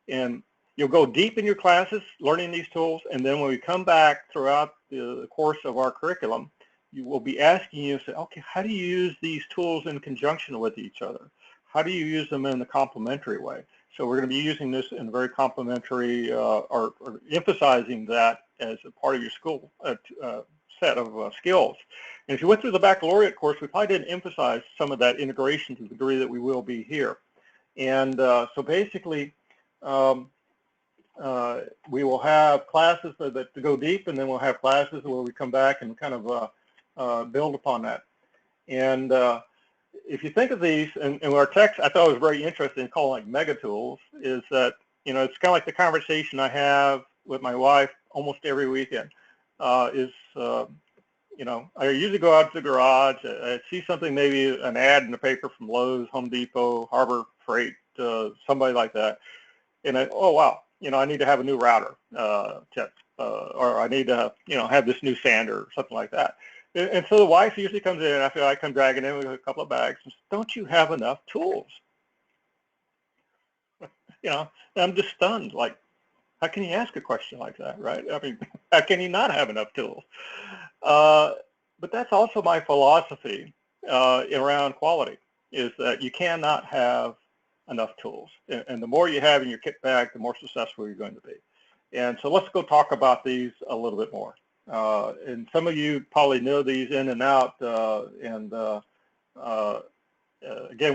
And you'll go deep in your classes learning these tools, and then when we come back throughout the course of our curriculum, you will be asking you, say, okay, how do you use these tools in conjunction with each other? How do you use them in a complementary way? So we're going to be using this in a very complementary, or emphasizing that as a part of your school set of skills. And if you went through the baccalaureate course, we probably didn't emphasize some of that integration to the degree that we will be here. And so basically, we will have classes that go deep, and then we'll have classes where we come back and kind of build upon that. And if you think of these, and our text, I thought it was very interesting, calling like mega tools, is that, you know, it's kind of like the conversation I have with my wife almost every weekend. You know, I usually go out to the garage, I see something, maybe an ad in the paper from Lowe's, Home Depot, Harbor Freight, somebody like that, and oh wow, you know, I need to have a new router tip, or I need to, you know, have this new sander or something like that. And so the wife usually comes in after I come dragging in with a couple of bags and says, don't you have enough tools? You know, I'm just stunned. Like, how can you ask a question like that, right? I mean, how can you not have enough tools? But that's also my philosophy around quality, is that you cannot have enough tools. And the more you have in your kit bag, the more successful you're going to be. And so let's go talk about these a little bit more. And some of you probably know these in and out, again,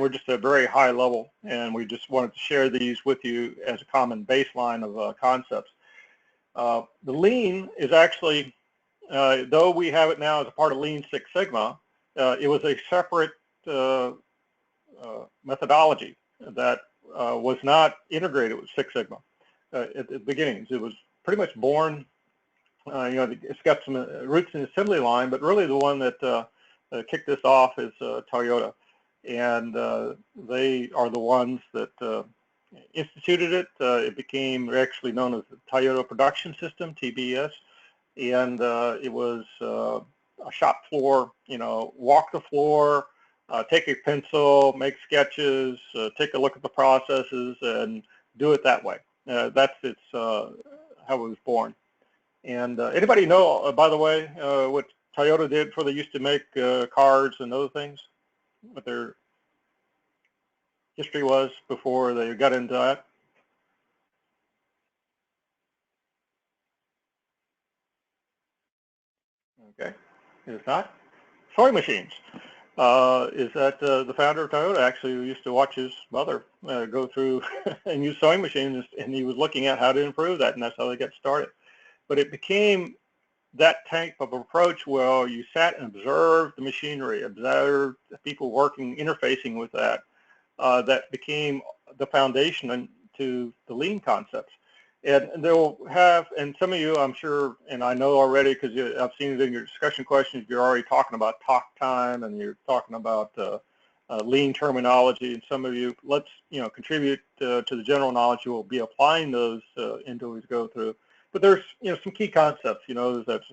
we're just at a very high level, and we just wanted to share these with you as a common baseline of concepts. The Lean is actually, though we have it now as a part of Lean Six Sigma, it was a separate methodology that was not integrated with Six Sigma at the beginnings. It was pretty much born, you know, it's got some roots in the assembly line, but really the one that kicked this off is Toyota. And they are the ones that instituted it. It became actually known as the Toyota Production System, TBS. And it was a shop floor, you know, walk the floor, take a pencil, make sketches, take a look at the processes, and do it that way. That's how it was born. And anybody know, by the way, what Toyota did before they used to make cars and other things? What their history was before they got into that? Okay, it's not. Sewing machines. Is that the founder of Toyota actually used to watch his mother go through and use sewing machines, and he was looking at how to improve that, and that's how they got started. But it became that type of approach where you sat and observed the machinery, observed the people working, interfacing with that, that became the foundation to the Lean concepts. And they'll have, and some of you, I'm sure, and I know already because I've seen it in your discussion questions, you're already talking about talk time, and you're talking about Lean terminology, and some of you, let's, you know, contribute to the general knowledge. You will be applying those into as we go through. But there's, you know, some key concepts, you know, that's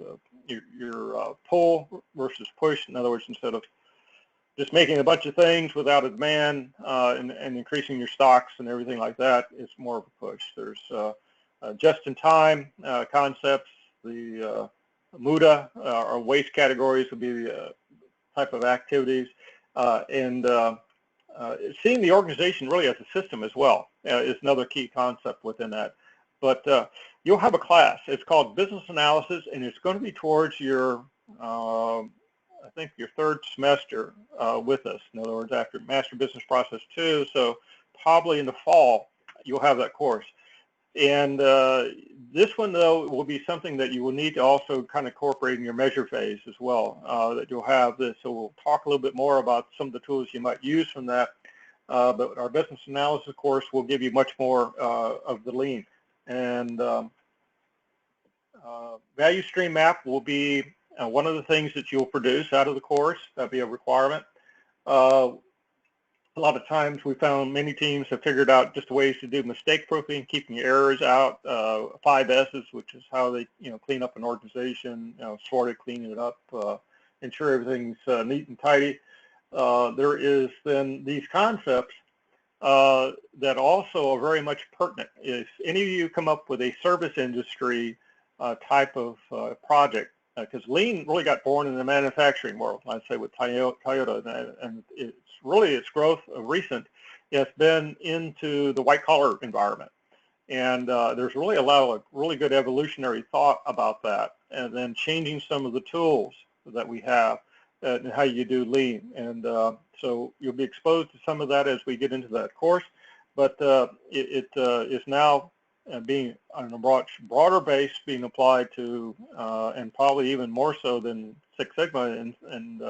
your pull versus push. In other words, instead of just making a bunch of things without a demand and increasing your stocks and everything like that, it's more of a push. There's just-in-time concepts. The MUDA, or waste categories, would be the type of activities. And seeing the organization really as a system as well is another key concept within that. But you'll have a class. It's called Business Analysis, and it's going to be towards your I think, your third semester with us. In other words, after Master Business Process 2, so probably in the fall, you'll have that course. And this one, though, will be something that you will need to also kind of incorporate in your measure phase as well, that you'll have this. So we'll talk a little bit more about some of the tools you might use from that. But our business analysis course will give you much more of the lean. And value stream map will be one of the things that you'll produce out of the course. That'll be a requirement. A lot of times we found many teams have figured out just ways to do mistake proofing, keeping errors out, 5 S's, which is how they clean up an organization, sort it, clean it up, ensure everything's neat and tidy. There is then these concepts that also are very much pertinent. If any of you come up with a service industry type of project, because lean really got born in the manufacturing world, I'd say with Toyota, and it's really its growth of recent, it's been into the white collar environment. And there's really a lot of really good evolutionary thought about that, and then changing some of the tools that we have and how you do lean. And so you'll be exposed to some of that as we get into that course, but it is now being on a broader base being applied to, and probably even more so than Six Sigma and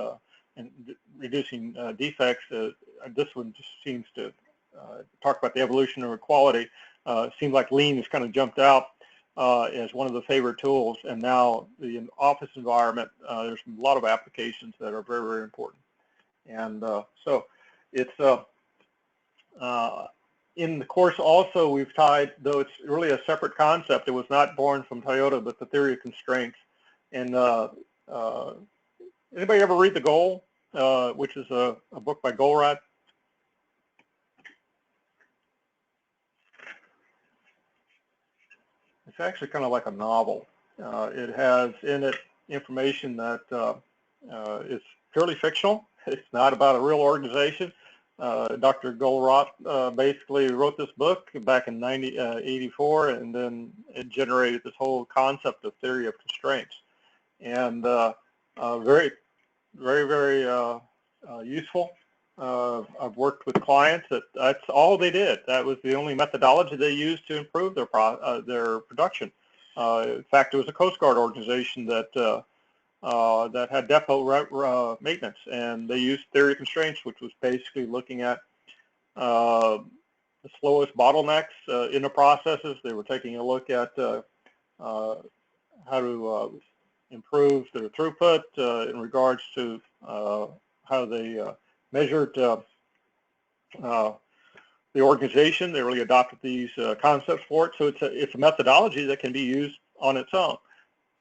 reducing defects. This one just seems to talk about the evolution of quality. Seems like lean has kind of jumped out as one of the favorite tools, and now the office environment, there's a lot of applications that are very, very important. And so it's in the course also we've tied, though it's really a separate concept, it was not born from Toyota, but the theory of constraints. And anybody ever read The Goal, which is a book by Goldratt? It's actually kind of like a novel. It has in it information that is purely fictional. It's not about a real organization. Dr. Goldratt basically wrote this book back in 1984, and then it generated this whole concept of theory of constraints. And very, very, very useful. I've worked with clients that's all they did. That was the only methodology they used to improve their production. In fact, it was a Coast Guard organization that that had depot maintenance, and they used theory of constraints, which was basically looking at the slowest bottlenecks in the processes. They were taking a look at how to improve their throughput in regards to how they measured the organization. They really adopted these concepts for it. So it's a methodology that can be used on its own.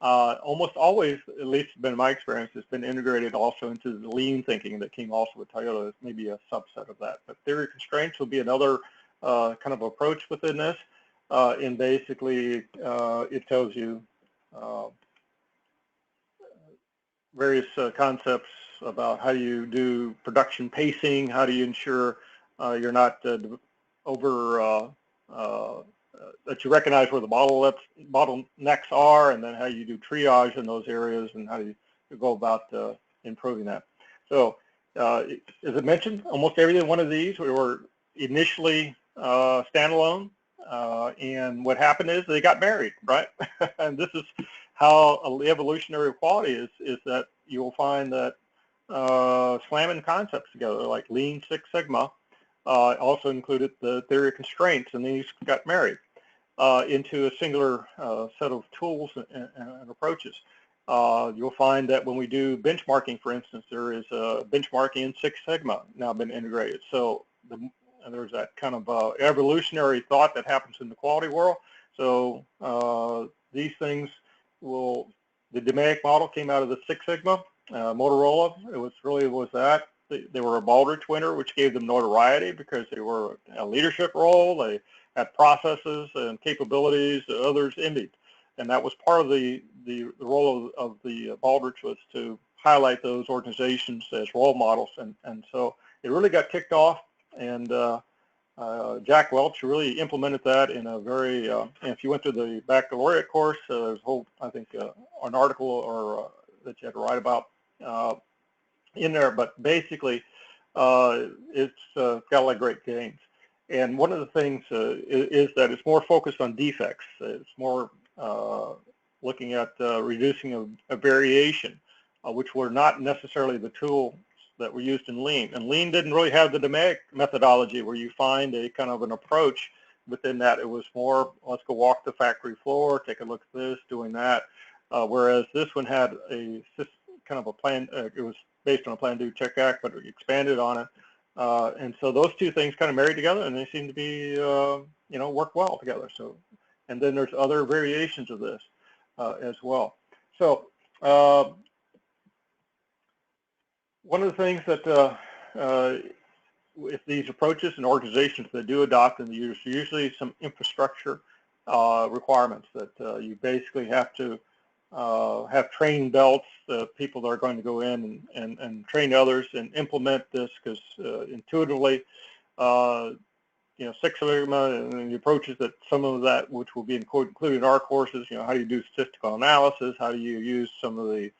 Almost always, at least been my experience, it's been integrated also into the lean thinking that came also with Toyota, maybe a subset of that. But theory of constraints will be another kind of approach within this. And basically, it tells you various concepts about how you do production pacing, how do you ensure you're not over that you recognize where the bottlenecks are, and then how you do triage in those areas, and how you go about improving that. So, as I mentioned, almost every one of these we were initially standalone, and what happened is they got married, right? And this is how the evolutionary quality is that you will find that slamming concepts together, like Lean Six Sigma, also included the theory of constraints, and these got married into a singular set of tools and approaches. You'll find that when we do benchmarking, for instance, there is benchmarking in Six Sigma now been integrated. So there's that kind of evolutionary thought that happens in the quality world. So these things the DMAIC model came out of the Six Sigma. Motorola, it was that. They were a Baldrige winner, which gave them notoriety because they were a leadership role. They had processes and capabilities that others envied. And that was part of the role of the Baldrige, was to highlight those organizations as role models. And so it really got kicked off, and Jack Welch really implemented that in a very, if you went to the baccalaureate course, there's a whole, I think, an article that you had to write about in there, but basically it's got a lot of great gains. And one of the things is that it's more focused on defects. It's more looking at reducing a variation, which were not necessarily the tools that were used in Lean. And Lean didn't really have the DMAIC methodology where you find a kind of an approach within that. It was more, let's go walk the factory floor, take a look at this, doing that. Whereas this one had a kind of a plan, it was based on a plan, do, check, act, but it expanded on it. And so those two things kind of married together, and they seem to be, you know, work well together. So, and then there's other variations of this as well. So one of the things that with these approaches and organizations that do adopt them, there's usually some infrastructure requirements that you basically have to have training belts, people that are going to go in and train others and implement this, because intuitively, you know, Six Sigma and the approaches that some of that, which will be included in our courses, you know, how do you do statistical analysis, how do you use some of the,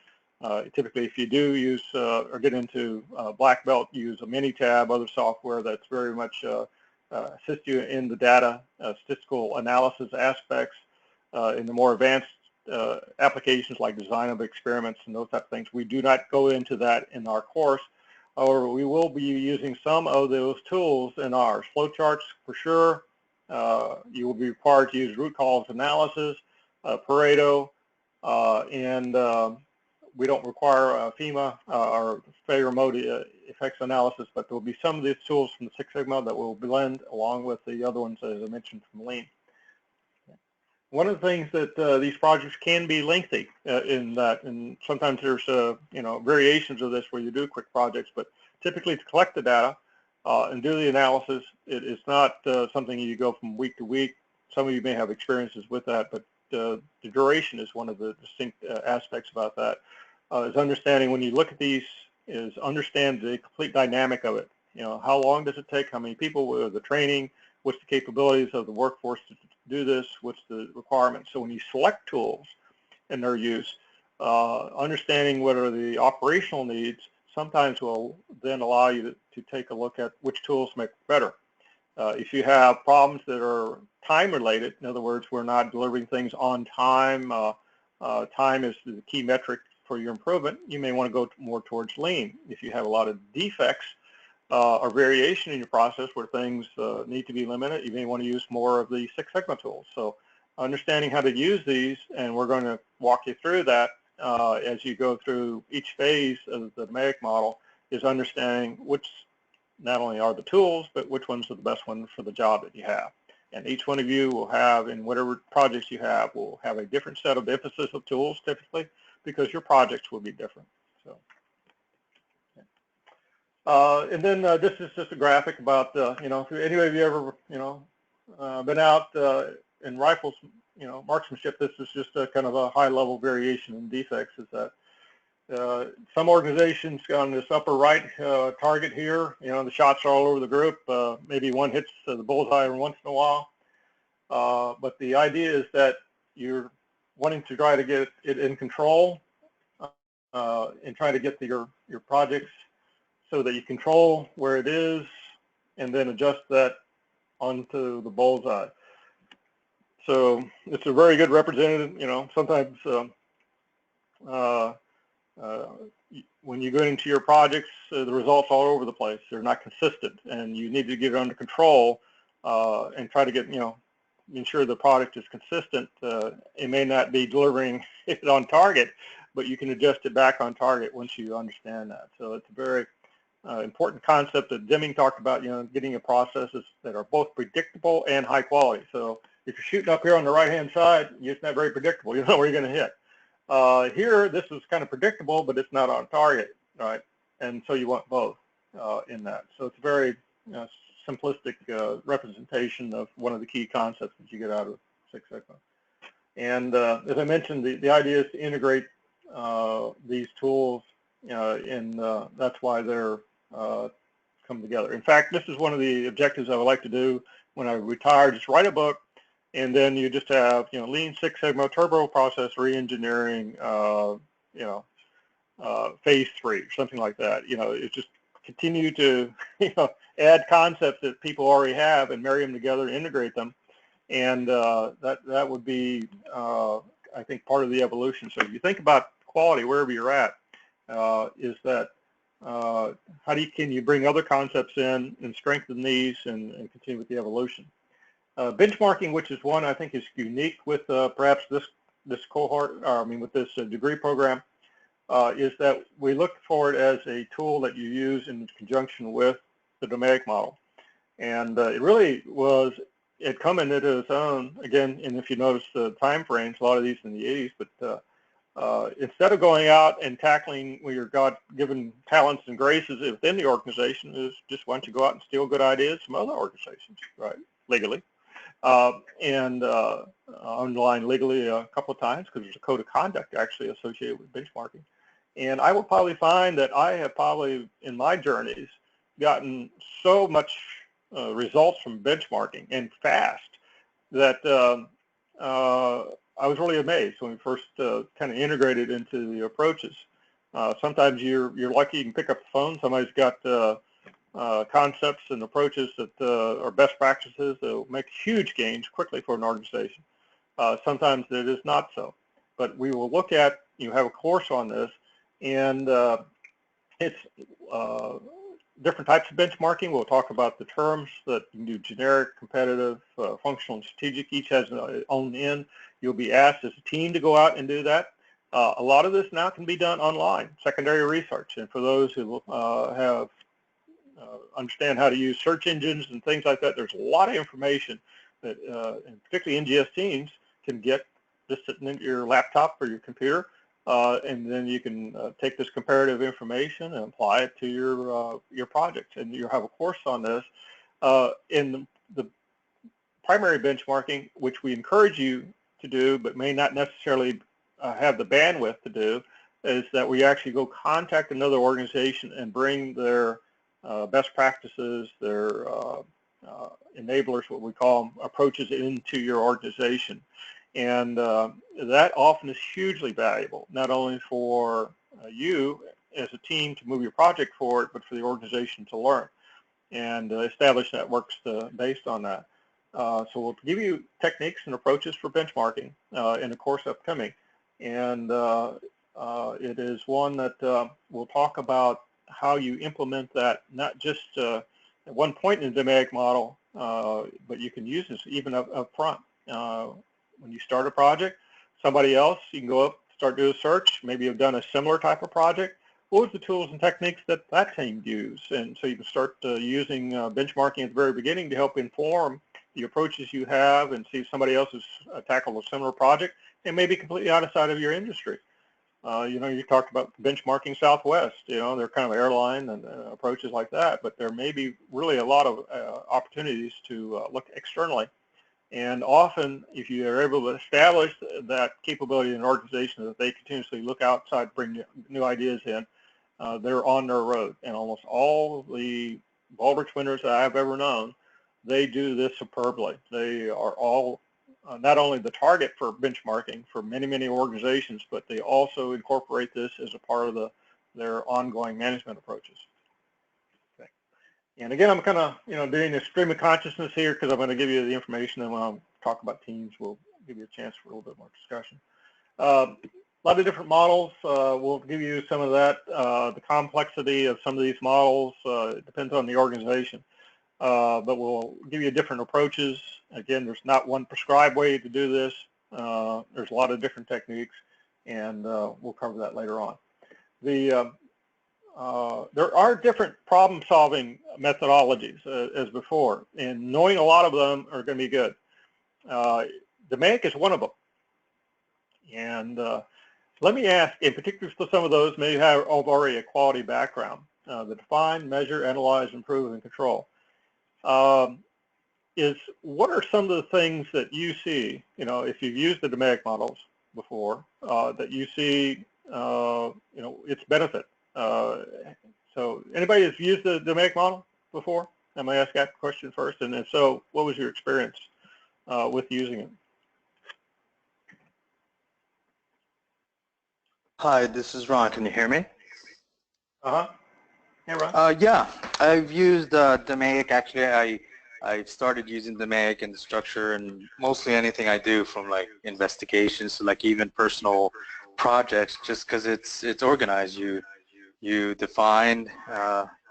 typically if you do use or get into black belt, use a Minitab, other software that's very much assist you in the data, statistical analysis aspects, in the more advanced applications like design of experiments and those type of things. We do not go into that in our course. However, we will be using some of those tools in ours. Flowcharts for sure. You will be required to use root cause analysis, Pareto, and we don't require FEMA or failure mode effects analysis, but there will be some of these tools from the Six Sigma that will blend along with the other ones, as I mentioned, from Lean. One of the things that these projects can be lengthy in that, and sometimes there's you know, variations of this where you do quick projects, but typically to collect the data and do the analysis, it is not something you go from week to week. Some of you may have experiences with that, but the duration is one of the distinct aspects about that. Is understanding when you look at these, is understand the complete dynamic of it. You know, how long does it take? How many people with the training? What's the capabilities of the workforce to do this? What's the requirements? So when you select tools and their use, understanding what are the operational needs sometimes will then allow you to take a look at which tools make better. If you have problems that are time related, in other words, we're not delivering things on time, time is the key metric for your improvement, you may want to go more towards Lean. If you have a lot of defects or variation in your process where things need to be limited, you may want to use more of the Six Sigma tools. So understanding how to use these, and we're going to walk you through that as you go through each phase of the DMAIC model, is understanding which not only are the tools, but which ones are the best ones for the job that you have. And each one of you will have, in whatever projects you have, will have a different set of emphasis of tools typically, because your projects will be different. So, and then this is just a graphic about, you know, if any of you ever, you know, been out in rifles, you know, marksmanship, this is just a kind of a high level variation in defects. Is that some organizations on this upper right target here, you know, the shots are all over the group. Maybe one hits the bullseye every once in a while. But the idea is that you're wanting to try to get it in control and try to get your projects so that you control where it is and then adjust that onto the bullseye. So it's a very good representative. You know, sometimes when you go into your projects, the results all over the place. They're not consistent, and you need to get it under control and try to get, you know, ensure the product is consistent. It may not be delivering it on target, but you can adjust it back on target once you understand that. So it's a very important concept that Deming talked about, you know, getting a processes that are both predictable and high quality. So if you're shooting up here on the right-hand side, it's not very predictable. You know where you're going to hit. Here, this is kind of predictable, but it's not on target, right? And so you want both in that. So it's a very simplistic representation of one of the key concepts that you get out of Six Sigma. And as I mentioned, the idea is to integrate these tools, and that's why they're come together. In fact, this is one of the objectives I would like to do when I retire. Just write a book, and then you just have, you know, Lean Six Sigma, turbo process reengineering, you know, phase 3 or something like that. You know, it's just continue to add concepts that people already have and marry them together, integrate them, and that would be I think part of the evolution. So if you think about quality wherever you're at, is that can you bring other concepts in and strengthen these and continue with the evolution. Benchmarking, which is one I think is unique with perhaps this cohort, with this degree program, is that we look for it as a tool that you use in conjunction with the domatic model. And it really it come into its own, again, and if you notice the time frames, a lot of these in the 80s, but instead of going out and tackling your God-given talents and graces within the organization, is just why don't you go out and steal good ideas from other organizations, right, legally. And underlined legally a couple of times because there's a code of conduct actually associated with benchmarking. And I will probably find that I have probably in my journeys gotten so much results from benchmarking and fast that I was really amazed when we first kind of integrated into the approaches. Sometimes you're lucky you can pick up the phone. Somebody's got concepts and approaches that are best practices that will make huge gains quickly for an organization. Sometimes it is not so. But we will look at, have a course on this, and it's different types of benchmarking. We'll talk about the terms that you can do: generic, competitive, functional, and strategic. Each has its own end. You'll be asked as a team to go out and do that. A lot of this now can be done online, secondary research. And for those who understand how to use search engines and things like that, there's a lot of information that, and particularly NGS teams, can get just sitting in your laptop or your computer, and then you can take this comparative information and apply it to your project. And you'll have a course on this. In the primary benchmarking, which we encourage you to do, but may not necessarily have the bandwidth to do, is that we actually go contact another organization and bring their best practices, their enablers, what we call them, approaches into your organization. And that often is hugely valuable, not only for you as a team to move your project forward, but for the organization to learn and establish networks based on that. So we'll give you techniques and approaches for benchmarking in the course upcoming. And it is one that we'll talk about how you implement that, not just at one point in the domatic model, but you can use this even up front. When you start a project, somebody else, you can go up, start doing a search. Maybe you've done a similar type of project. What was the tools and techniques that team used? And so you can start using benchmarking at the very beginning to help inform the approaches you have and see if somebody else has tackled a similar project and maybe completely outside of your industry. You talked about benchmarking Southwest, they're kind of airline and approaches like that, but there may be really a lot of opportunities to look externally. And often, if you are able to establish that capability in an organization that they continuously look outside, bring new ideas in, they're on their road. And almost all the Baldrige winners that I've ever known, they do this superbly. They are all not only the target for benchmarking for many, many organizations, but they also incorporate this as a part of their ongoing management approaches. Okay. And again, I'm kind of doing a stream of consciousness here because I'm going to give you the information, and when I talk about teams, we'll give you a chance for a little bit more discussion. A lot of different models. We'll give you some of that. The complexity of some of these models depends on the organization. But we'll give you different approaches. Again, there's not one prescribed way to do this. There's a lot of different techniques, and we'll cover that later on. There are different problem-solving methodologies as before, and knowing a lot of them are going to be good. Domatic is one of them. And let me ask, in particular for some of those may have already a quality background, the define, measure, analyze, improve, and control. What are some of the things that you see, if you've used the domatic models before, that you see, its benefit? So anybody has used the domatic model before? I may ask that question first, and if so, what was your experience with using it? Hi, this is Ron. Can you hear me? Uh-huh. Hey, Ron. Yeah, I've used DMAIC. Actually, I started using DMAIC in the structure and mostly anything I do, from like investigations to like even personal projects, just because it's organized. You define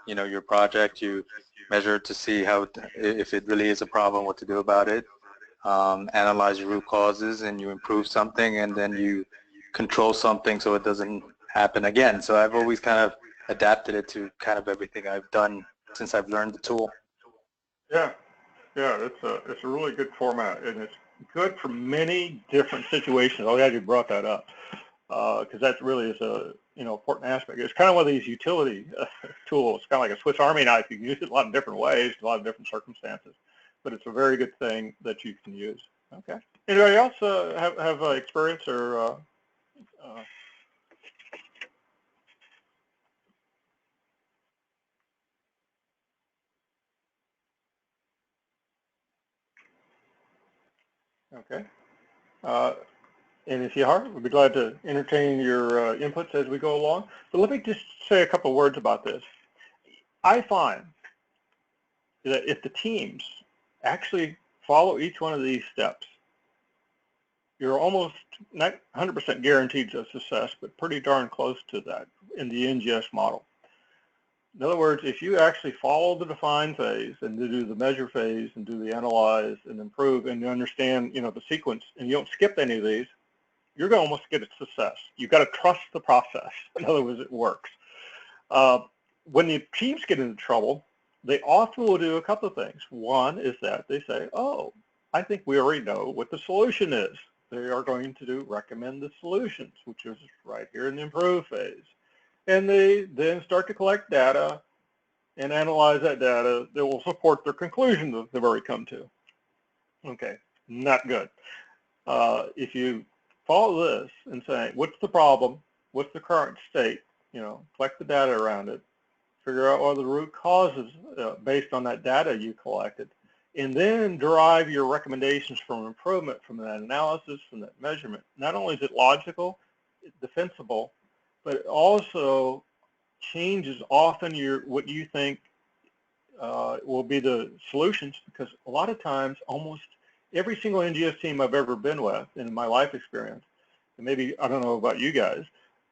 your project, you measure to see how if it really is a problem, what to do about it. Analyze your root causes, and you improve something, and then you control something so it doesn't happen again. So I've always kind of adapted it to kind of everything I've done since I've learned the tool. Yeah, yeah, it's a really good format, and it's good for many different situations. I'm glad you brought that up, because that really is a important aspect. It's kind of one of these utility tools, kind of like a Swiss Army knife. You can use it a lot of different ways, a lot of different circumstances, but it's a very good thing that you can use. Okay. Anybody else have experience or? Okay. And if you are, we'd be glad to entertain your inputs as we go along. But let me just say a couple of words about this. I find that if the teams actually follow each one of these steps, you're almost not 100% guaranteed to success, but pretty darn close to that in the NGS model. In other words, if you actually follow the define phase and do the measure phase and do the analyze and improve, and you understand, the sequence, and you don't skip any of these, you're going to almost get a success. You've got to trust the process. In other words, it works. When the teams get into trouble, they often will do a couple of things. One is that they say, oh, I think we already know what the solution is. They are going to recommend the solutions, which is right here in the improve phase. And they then start to collect data and analyze that data that will support their conclusion that they've already come to. Okay, not good. If you follow this and say, what's the problem? What's the current state? Collect the data around it. Figure out what the root causes based on that data you collected. And then derive your recommendations from improvement from that analysis, from that measurement. Not only is it logical, it's defensible, but it also changes often what you think will be the solutions, because a lot of times almost every single NGS team I've ever been with in my life experience, and maybe I don't know about you guys,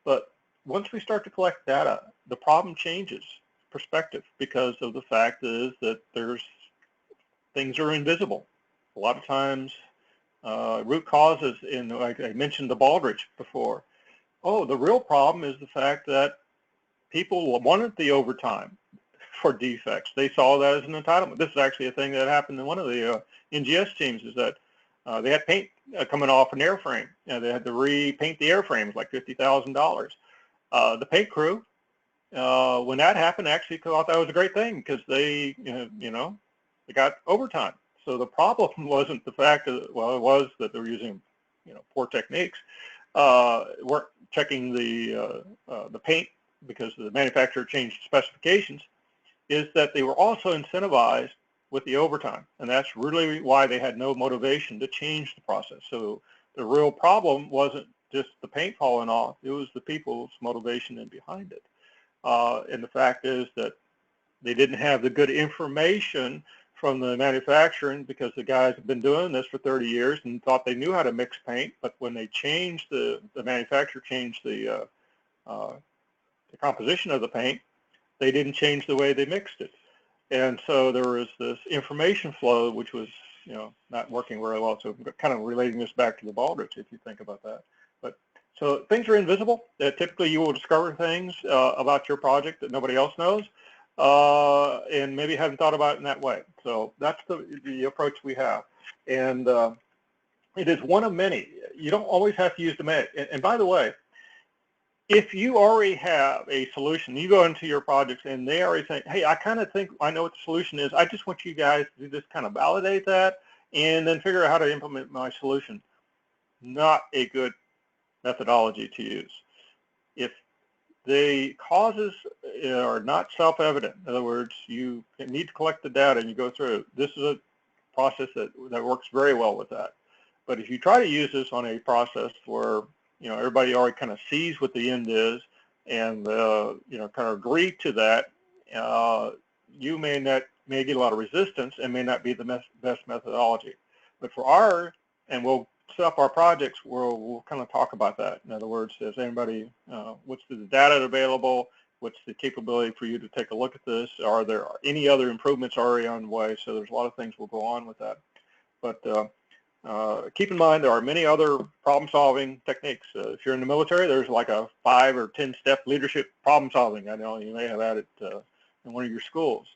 but once we start to collect data, the problem changes perspective, because of the fact is that things are invisible. A lot of times root causes, like I mentioned the Baldrige before. Oh, the real problem is the fact that people wanted the overtime for defects. They saw that as an entitlement. This is actually a thing that happened in one of the NGS teams, is that they had paint coming off an airframe. They had to repaint the airframes, like $50,000. The paint crew, when that happened, actually thought that was a great thing, because they got overtime. So the problem wasn't the fact that, it was that they were using, poor techniques, weren't checking the paint because the manufacturer changed specifications, is that they were also incentivized with the overtime. And that's really why they had no motivation to change the process. So the real problem wasn't just the paint falling off, it was the people's motivation in behind it. And the fact is that they didn't have the good information from the manufacturing, because the guys have been doing this for 30 years and thought they knew how to mix paint, but when they changed the manufacturer changed the composition of the paint, they didn't change the way they mixed it. And so there was this information flow which was not working very well. So kind of relating this back to the Baldrige, if you think about that. But so things are invisible. Typically you will discover things about your project that nobody else knows, and maybe haven't thought about it in that way. So that's the approach we have. And it is one of many. You don't always have to use the and by the way, if you already have a solution, you go into your projects and they already say, hey, I kind of think I know what the solution is. I just want you guys to just kind of validate that and then figure out how to implement my solution. Not a good methodology to use. If the causes are not self-evident, in other words, you need to collect the data and you go through, this is a process that works very well with that. But if you try to use this on a process where everybody already kind of sees what the end is, and kind of agree to that, you may get a lot of resistance and may not be the best methodology. But and we'll set up our projects where we'll kind of talk about that. In other words, does anybody, what's the data available? What's the capability for you to take a look at this? Are there any other improvements already on the way? So there's a lot of things we'll go on with that. But keep in mind, there are many other problem-solving techniques. If you're in the military, there's like a 5 or 10-step leadership problem-solving. I know you may have had it in one of your schools.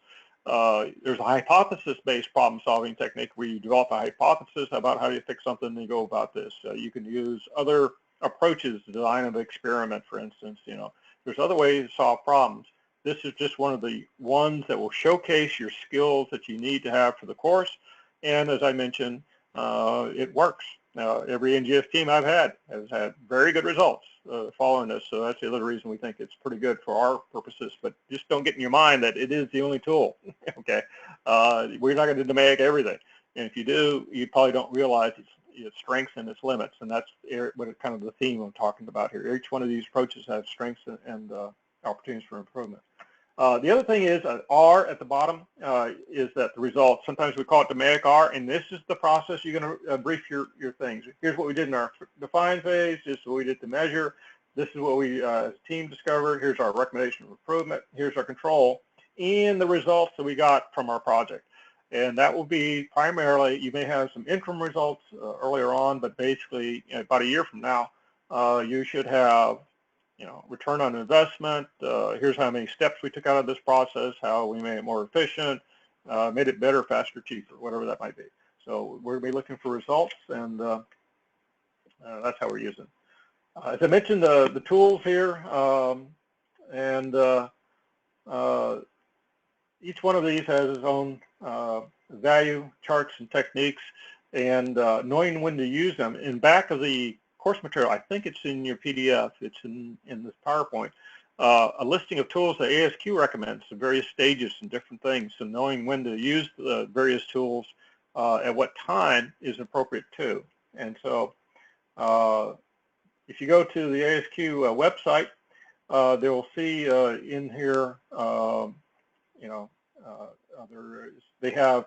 There's a hypothesis-based problem-solving technique where you develop a hypothesis about how you fix something and you go about this. You can use other approaches, design of experiment, for instance. There's other ways to solve problems. This is just one of the ones that will showcase your skills that you need to have for the course. And as I mentioned, it works. Every NGS team I've had has had very good results following this. So that's the other reason we think it's pretty good for our purposes. But just don't get in your mind that it is the only tool. Okay, we're not going to DMAIC everything, and if you do, you probably don't realize its strengths and its limits. And that's what kind of the theme I'm talking about here. Each one of these approaches has strengths and opportunities for improvement. The other thing is R at the bottom is that the results. Sometimes we call it DMAIC R, and this is the process you're going to brief your things. Here's what we did in our define phase. This is what we did to measure. This is what we as a team discovered. Here's our recommendation of improvement. Here's our control and the results that we got from our project. And that will be primarily, you may have some interim results earlier on, but basically about a year from now, you should have return on investment. Here's how many steps we took out of this process, how we made it more efficient, made it better, faster, cheaper, whatever that might be. So we're going to be looking for results, and that's how we're using. As I mentioned, the tools here, and each one of these has its own value charts and techniques, and knowing when to use them. In back of the course material, I think it's in your PDF, it's in this PowerPoint, a listing of tools that ASQ recommends at various stages and different things. So knowing when to use the various tools at what time is appropriate too. And so if you go to the ASQ website, they will see in here, they have,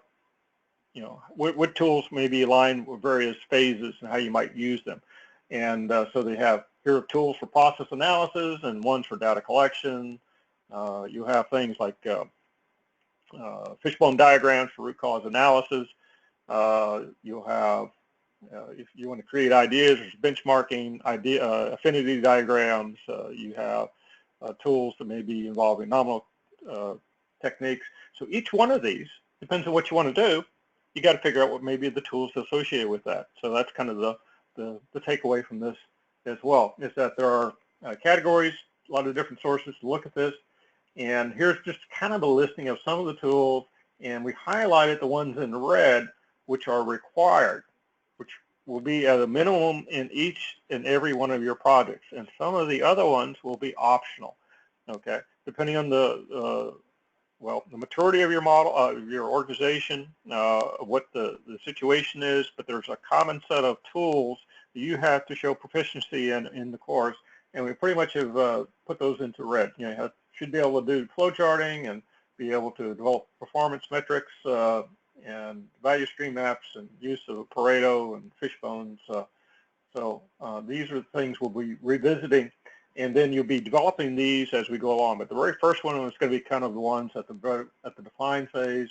what tools may be aligned with various phases and how you might use them. And so they have here are tools for process analysis and ones for data collection. You have things like fishbone diagrams for root cause analysis. You'll have, if you want to create ideas, there's benchmarking, affinity diagrams. You have tools that may be involving nominal techniques. So each one of these, depends on what you want to do, you got to figure out what may be the tools associated with that. So that's kind of the takeaway from this as well, is that there are categories, a lot of different sources to look at this. And here's just kind of a listing of some of the tools, and we highlighted the ones in red, which are required, which will be at a minimum in each and every one of your projects. And some of the other ones will be optional, okay? Depending on the maturity of your model, of your organization, what the situation is, but there's a common set of tools that you have to show proficiency in the course, and we pretty much have put those into red. You should be able to do flow charting and be able to develop performance metrics and value stream maps and use of Pareto and fishbones. So these are the things we'll be revisiting, and then you'll be developing these as we go along. But the very first one is going to be kind of the ones at the define phase.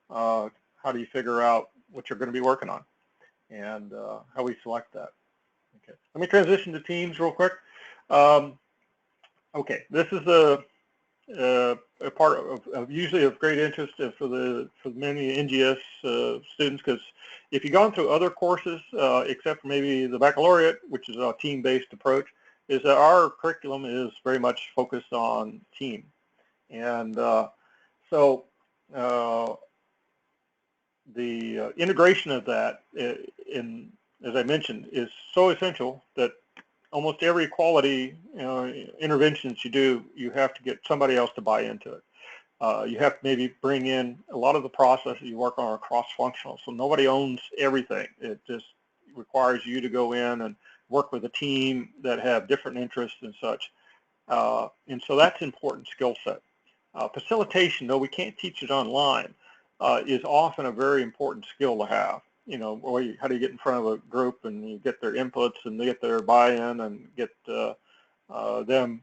How do you figure out what you're going to be working on, and how we select that? Okay, let me transition to teams real quick. Okay, this is a part of usually of great interest for many NGS students, because if you've gone through other courses, except for maybe the baccalaureate, which is a team-based approach, is that our curriculum is very much focused on team. And so the integration of that, as I mentioned, is so essential that almost every quality interventions you do, you have to get somebody else to buy into it. You have to maybe bring in a lot of the processes you work on are cross-functional, so nobody owns everything. It just requires you to go in and work with a team that have different interests and such. And so that's an important skill set. Facilitation, though we can't teach it online, is often a very important skill to have. You know, how do you get in front of a group and you get their inputs and they get their buy-in and get them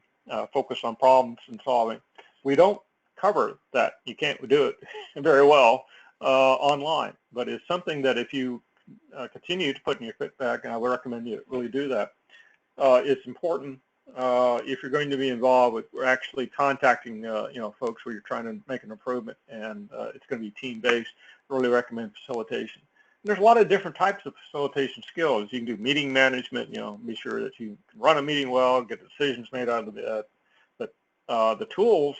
focus on problems and solving. We don't cover that. You can't do it very well online, but it's something that if you continue to put in your feedback, and I would recommend you really do that. It's important if you're going to be involved with actually contacting folks where you're trying to make an improvement, and it's going to be team-based. Really recommend facilitation. And there's a lot of different types of facilitation skills. You can do meeting management, be sure that you can run a meeting well, get decisions made out of it. But the tools,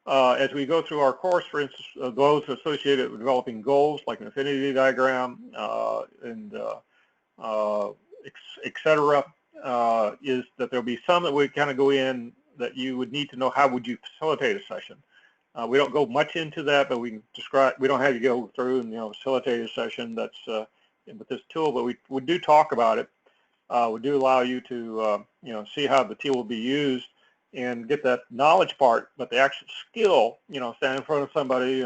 as we go through our course, for instance, those associated with developing goals, like an affinity diagram, and et cetera, is that there'll be some that we kind of go in that you would need to know how would you facilitate a session. We don't go much into that, but we can describe. We don't have you go through and facilitate a session that's with this tool, but we do talk about it. We do allow you to see how the tool will be used and get that knowledge part, but the actual skill, standing in front of somebody,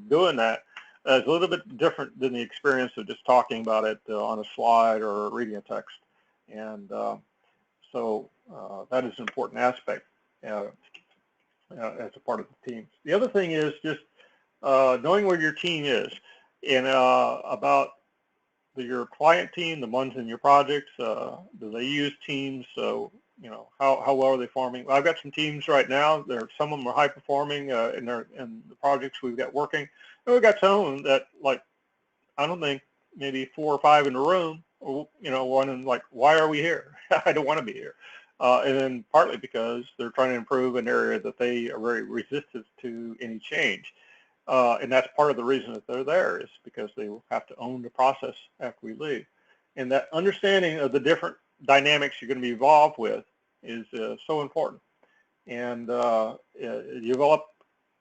doing that is a little bit different than the experience of just talking about it on a slide or reading a text. And so that is an important aspect as a part of the team. The other thing is just knowing where your team is and about your client team, the ones in your projects. Do they use Teams? So how well are they forming? Well, I've got some teams right now. Some of them are high performing in the projects we've got working. And we've got some that, like, I don't think maybe 4 or 5 in a room. One and like, why are we here? I don't want to be here. And then partly because they're trying to improve an area that they are very resistant to any change. And that's part of the reason that they're there, is because they have to own the process after we leave. And that understanding of the different dynamics you're going to be involved with is so important. And you develop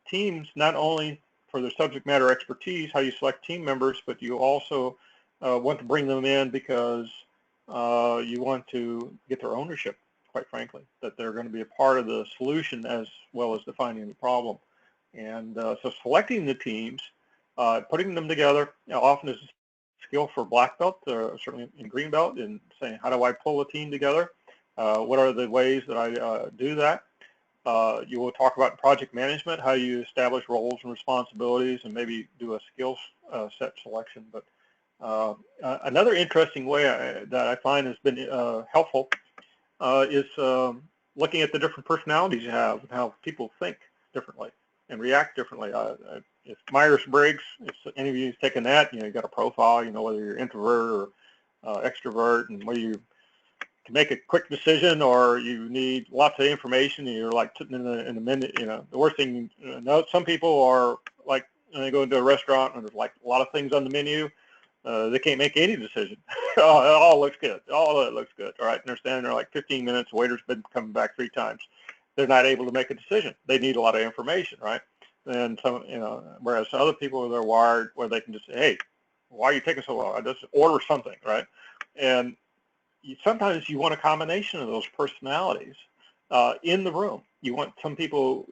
teams not only for their subject matter expertise, how you select team members, but you also want to bring them in because you want to get their ownership, quite frankly, that they're going to be a part of the solution as well as defining the problem. And so selecting the teams, putting them together, often is a skill for black belt, certainly in green belt, and saying, how do I pull a team together? What are the ways that I do that? You will talk about project management, how you establish roles and responsibilities, and maybe do a skills set selection. But another interesting way that I find has been helpful is looking at the different personalities you have and how people think differently and react differently. If Myers-Briggs, if any of you have taken that, you got a profile, whether you're introvert or extrovert, and whether you can make a quick decision or you need lots of information and you're like sitting in a minute. The worst thing, some people are like, when they go into a restaurant and there's like a lot of things on the menu, they can't make any decision. It all looks good. All of it looks good. All right, and they're standing there like 15 minutes. The waiter's been coming back 3 times. They're not able to make a decision. They need a lot of information, right? And some, whereas other people, they're wired where they can just say, hey, why are you taking so long? I just order something, right? And sometimes you want a combination of those personalities in the room. You want some people,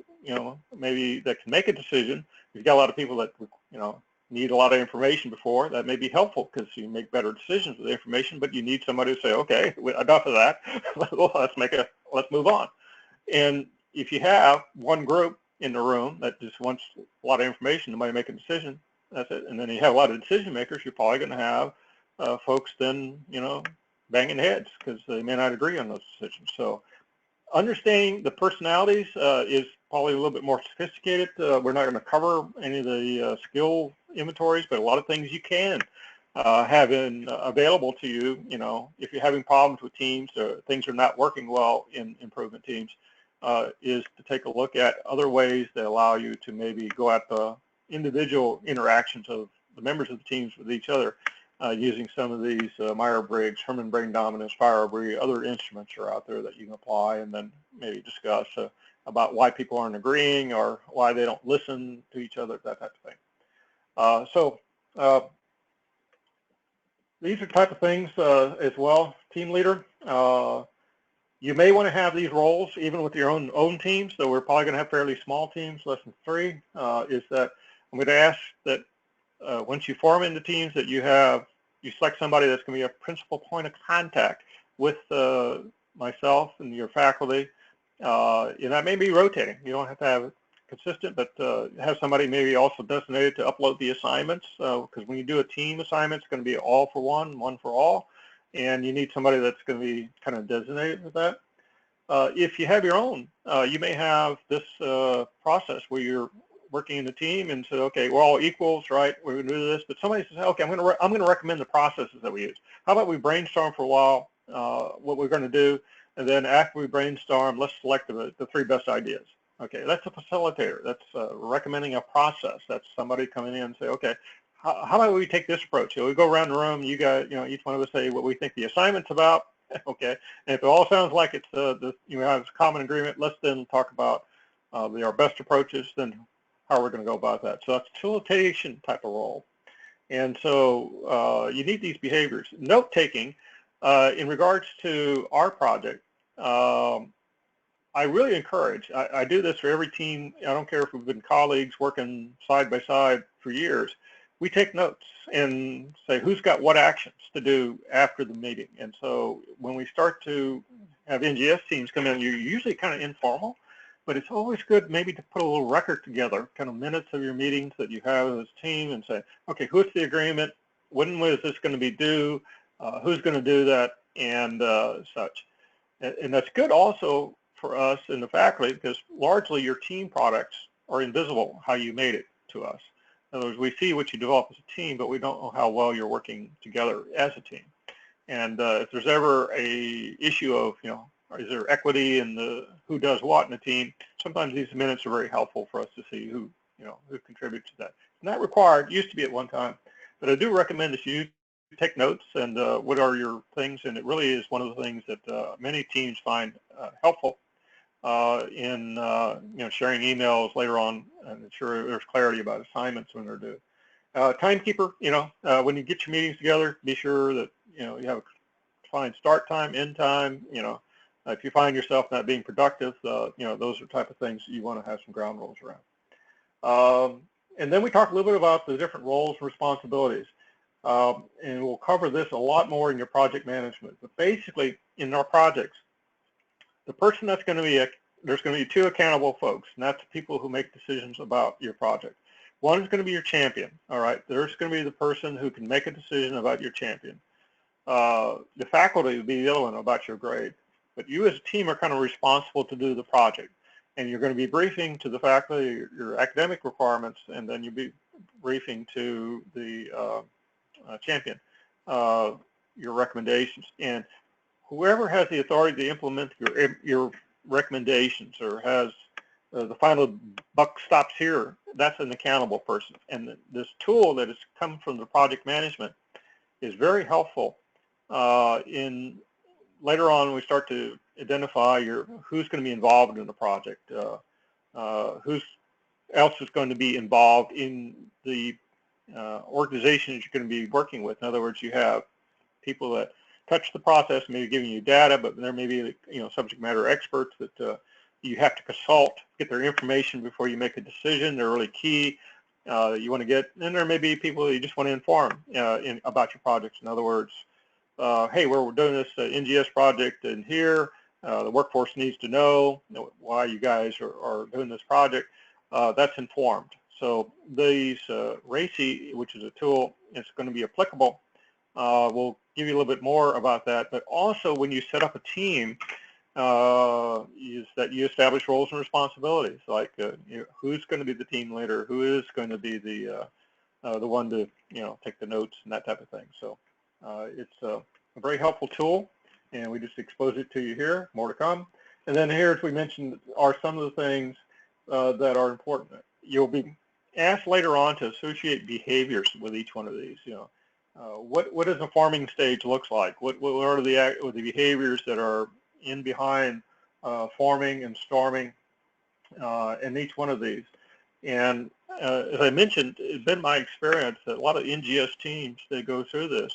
maybe that can make a decision. You've got a lot of people that, need a lot of information before. That may be helpful because you make better decisions with the information, but you need somebody to say, okay, enough of that. Let's move on. And if you have one group in the room that just wants a lot of information, nobody make a decision, that's it. And then you have a lot of decision makers, you're probably going to have folks then, banging heads because they may not agree on those decisions. So understanding the personalities is probably a little bit more sophisticated. We're not going to cover any of the skill inventories, but a lot of things you can have available to you, if you're having problems with teams or things are not working well in improvement teams, is to take a look at other ways that allow you to maybe go at the individual interactions of the members of the teams with each other, using some of these Myers-Briggs, Herman Brain Dominance, Fire-Brigade, other instruments are out there that you can apply and then maybe discuss about why people aren't agreeing or why they don't listen to each other, that type of thing. these are type of things as well. Team leader, you may want to have these roles even with your own teams. So we're probably going to have fairly small teams, less than 3. Is that I'm going to ask that once you form into teams that you select somebody that's going to be a principal point of contact with myself and your faculty. And that may be rotating. You don't have to have it consistent, but have somebody maybe also designated to upload the assignments, because when you do a team assignment, it's going to be all for one for all, and you need somebody that's going to be kind of designated with that. If you have your own, you may have this process where you're working in a team and say, okay, we're all equals, right? We're going to do this, but somebody says, okay, I'm going to recommend the processes that we use. How about we brainstorm for a while what we're going to do, and then after we brainstorm, let's select the 3 best ideas. Okay, that's a facilitator. That's recommending a process. That's somebody coming in and say, okay, how about we take this approach? We go around the room. You guys, each one of us say what we think the assignment's about. Okay, and if it all sounds like it's have common agreement, let's then talk about our best approaches. Then how we're going to go about that. So that's a facilitation type of role. And so you need these behaviors. Note taking in regards to our project. I really encourage, I do this for every team. I don't care if we've been colleagues working side by side for years. We take notes and say who's got what actions to do after the meeting. And so when we start to have NGS teams come in, you're usually kind of informal, but it's always good maybe to put a little record together, kind of minutes of your meetings that you have as a team, and say, okay, who's the agreement? When was this going to be due? Who's going to do that? And such. And that's good also for us in the faculty, because largely your team products are invisible how you made it to us. In other words, we see what you develop as a team, but we don't know how well you're working together as a team. And if there's ever a issue of, is there equity in who does what in a team, sometimes these minutes are very helpful for us to see who contributes to that. It's not required, used to be at one time, but I do recommend that you take notes and what are your things, and it really is one of the things that many teams find helpful in sharing emails later on, and ensure there's clarity about assignments when they're due. Timekeeper, when you get your meetings together, be sure that you have a defined start time, end time. If you find yourself not being productive, those are type of things that you want to have some ground rules around. And then we talk a little bit about the different roles and responsibilities. And we'll cover this a lot more in your project management. But basically, in our projects, the person that's going to be, there's going to be 2 accountable folks, and that's the people who make decisions about your project. One is going to be your champion, all right? There's going to be the person who can make a decision about your champion. The faculty would be the other one about your grade. But you as a team are kind of responsible to do the project. And you're going to be briefing to the faculty your academic requirements, and then you'll be briefing to the champion your recommendations. And whoever has the authority to implement your recommendations, or has the final buck stops here, that's an accountable person. And this tool that has come from the project management is very helpful in later on when we start to identify who's going to be involved in the project, who else is going to be involved in the organizations you're going to be working with. In other words, you have people that touch the process, maybe giving you data, but there may be subject matter experts that you have to consult, get their information before you make a decision. They're really key. You want to get, and there may be people that you just want to inform about your projects. In other words, hey, we're doing this NGS project in here. The workforce needs to know why you guys are doing this project. That's informed. So these RACI, which is a tool, it's going to be applicable. We'll give you a little bit more about that. But also when you set up a team, is that you establish roles and responsibilities, like who's going to be the team leader, who is going to be the one to take the notes and that type of thing. So it's a very helpful tool, and we just expose it to you here. More to come. And then here, as we mentioned, are some of the things that are important. You'll be asked later on to associate behaviors with each one of these. What does a forming stage looks like? What are the behaviors that are in behind forming and storming in each one of these? And as I mentioned, it's been my experience that a lot of NGS teams, they go through this.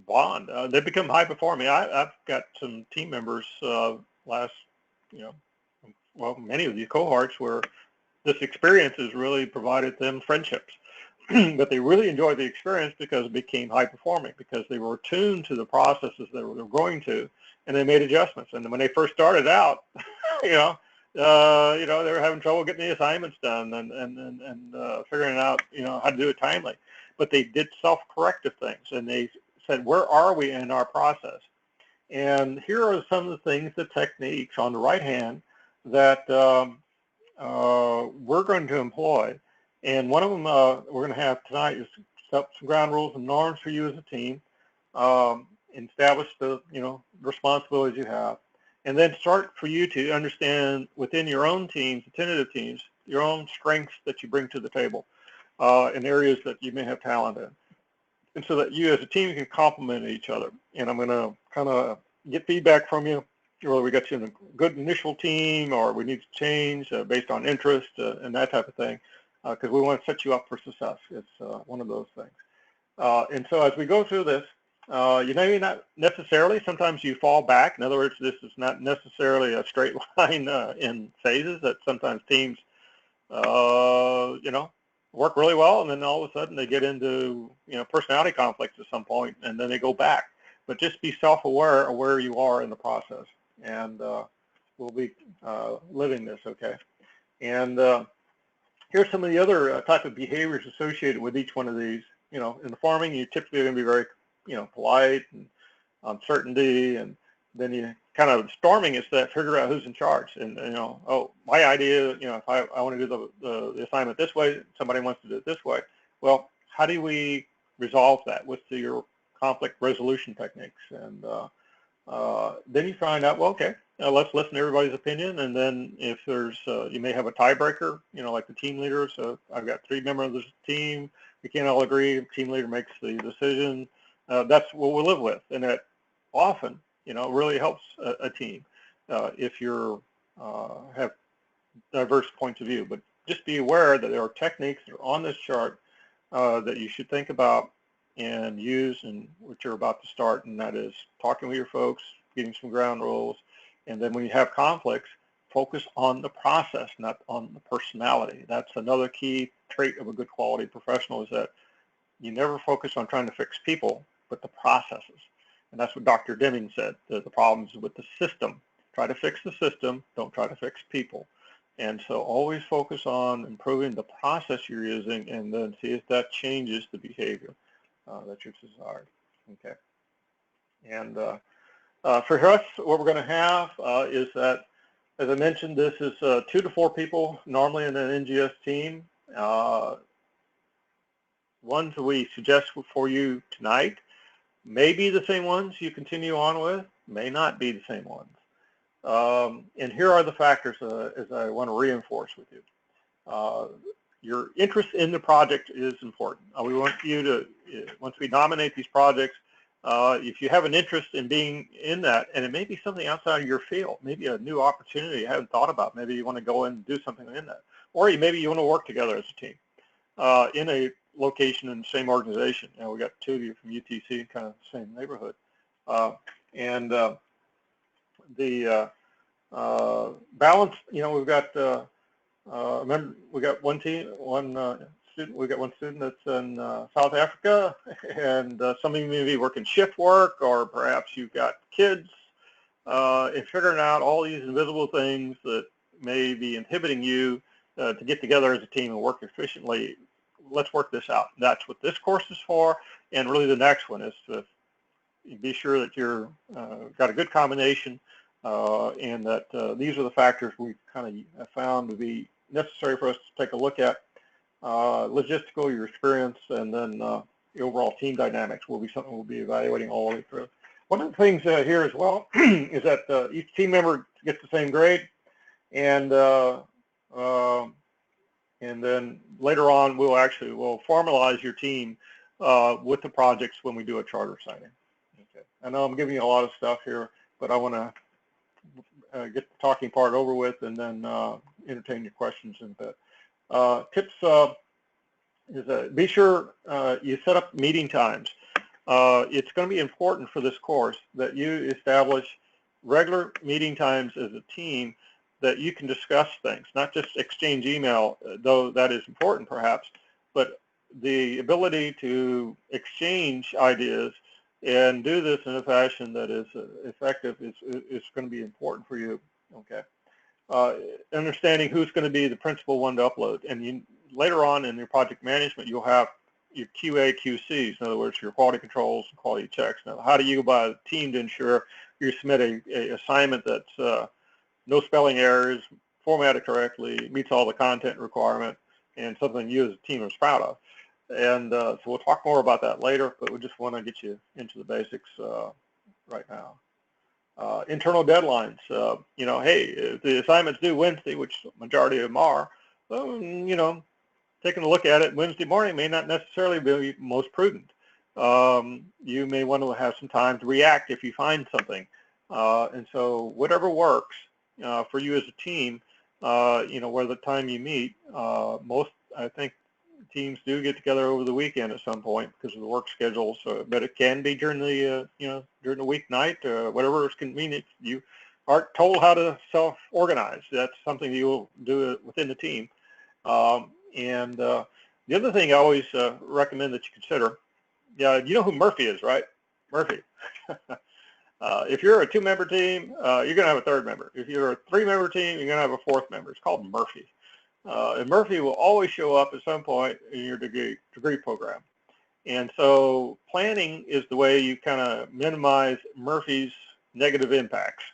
bond. They become high performing. I've got some team members last, well, many of these cohorts where this experience has really provided them friendships. But they really enjoyed the experience because it became high performing, because they were attuned to the processes they were going to, and they made adjustments. And when they first started out, they were having trouble getting the assignments done and figuring out, how to do it timely. But they did self-corrective things, and they said, where are we in our process? And here are some of the things, the techniques on the right hand that we're going to employ. And one of them we're going to have tonight is set up some ground rules and norms for you as a team, establish the responsibilities you have, and then start for you to understand within your own teams, the tentative teams, your own strengths that you bring to the table in areas that you may have talent in, and so that you as a team can complement each other. And I'm going to kind of get feedback from you, whether we got you in a good initial team or we need to change based on interest and that type of thing. Because we want to set you up for success. It's one of those things. And so as we go through this, you may not necessarily, sometimes you fall back. In other words, this is not necessarily a straight line in phases, that sometimes teams, work really well, and then all of a sudden they get into, personality conflicts at some point, and then they go back. But just be self-aware of where you are in the process, and we'll be living this, okay? And here's some of the other type of behaviors associated with each one of these. In the farming, you typically are going to be very, polite and uncertainty, and then you kind of storming is that figure out who's in charge. And my idea, if I want to do the assignment this way, somebody wants to do it this way. Well, how do we resolve that? What's your conflict resolution techniques? And then you find out, well, okay, let's listen to everybody's opinion, and then if there's, you may have a tiebreaker, like the team leader. So I've got 3 members of the team. We can't all agree. The team leader makes the decision. That's what we'll live with, and that often, really helps a team if you have diverse points of view. But just be aware that there are techniques that are on this chart that you should think about and use, and what you're about to start, and that is talking with your folks, getting some ground rules, and then when you have conflicts, focus on the process, not on the personality. That's another key trait of a good quality professional, is that you never focus on trying to fix people, but the processes. And that's what Dr. Deming said, the problems with the system. Try to fix the system, don't try to fix people. And so always focus on improving the process you're using, and then see if that changes the behavior that you've desired. Okay. And for us, what we're going to have is that, as I mentioned, this is 2 to 4 people normally in an NGS team. Ones we suggest for you tonight may be the same ones you continue on with, may not be the same ones. And here are the factors as I want to reinforce with you. Your interest in the project is important. We want you to, once we nominate these projects, if you have an interest in being in that, and it may be something outside of your field, maybe a new opportunity you haven't thought about, maybe you want to go in and do something in that, or maybe you want to work together as a team in a location in the same organization. We got 2 of you from UTC, kind of the same neighborhood. The balance, we've got, remember, we got one student. We got one student that's in South Africa, and some of you may be working shift work, or perhaps you've got kids, and figuring out all these invisible things that may be inhibiting you to get together as a team and work efficiently. Let's work this out. That's what this course is for, and really the next one is to be sure that you're got a good combination, and that these are the factors we kind of found to be necessary for us to take a look at. Logistical, your experience, and then the overall team dynamics will be something we'll be evaluating all the way through. One of the things here as well is that each team member gets the same grade, and then later on we'll formalize your team with the projects when we do a charter signing. Okay. I know I'm giving you a lot of stuff here, but I want to get the talking part over with, and then entertain your questions in a bit. Tips is be sure you set up meeting times. it's going to be important for this course that you establish regular meeting times as a team that you can discuss things, not just exchange email, though that is important perhaps, but the ability to exchange ideas and do this in a fashion that is effective is going to be important for you. Okay. Understanding who's going to be the principal one to upload, and later on in your project management, you'll have your QA, QCs, in other words, your quality controls and quality checks. Now, how do you go by the team to ensure you submit a assignment that's no spelling errors, formatted correctly, meets all the content requirement, and something you as a team is proud of? And so we'll talk more about that later, but we just want to get you into the basics right now. Internal deadlines, you know, hey, if the assignment's due Wednesday, which majority of them are, well, you know, taking a look at it Wednesday morning may not necessarily be most prudent. You may want to have some time to react if you find something. And so whatever works for you as a team, you know, where the time you meet, most, I think, teams do get together over the weekend at some point because of the work schedule. So, but it can be during the, you know, during the weeknight, whatever is convenient. You aren't told how to self-organize. That's something you will do within the team. And the other thing I always recommend that you consider, you know who Murphy is, right? Murphy. If you're a 2-member team, you're going to have a 3rd member. If you're a 3-member team, you're going to have a 4th member. It's called Murphy. And Murphy will always show up at some point in your degree program. And so planning is the way you kind of minimize Murphy's negative impacts.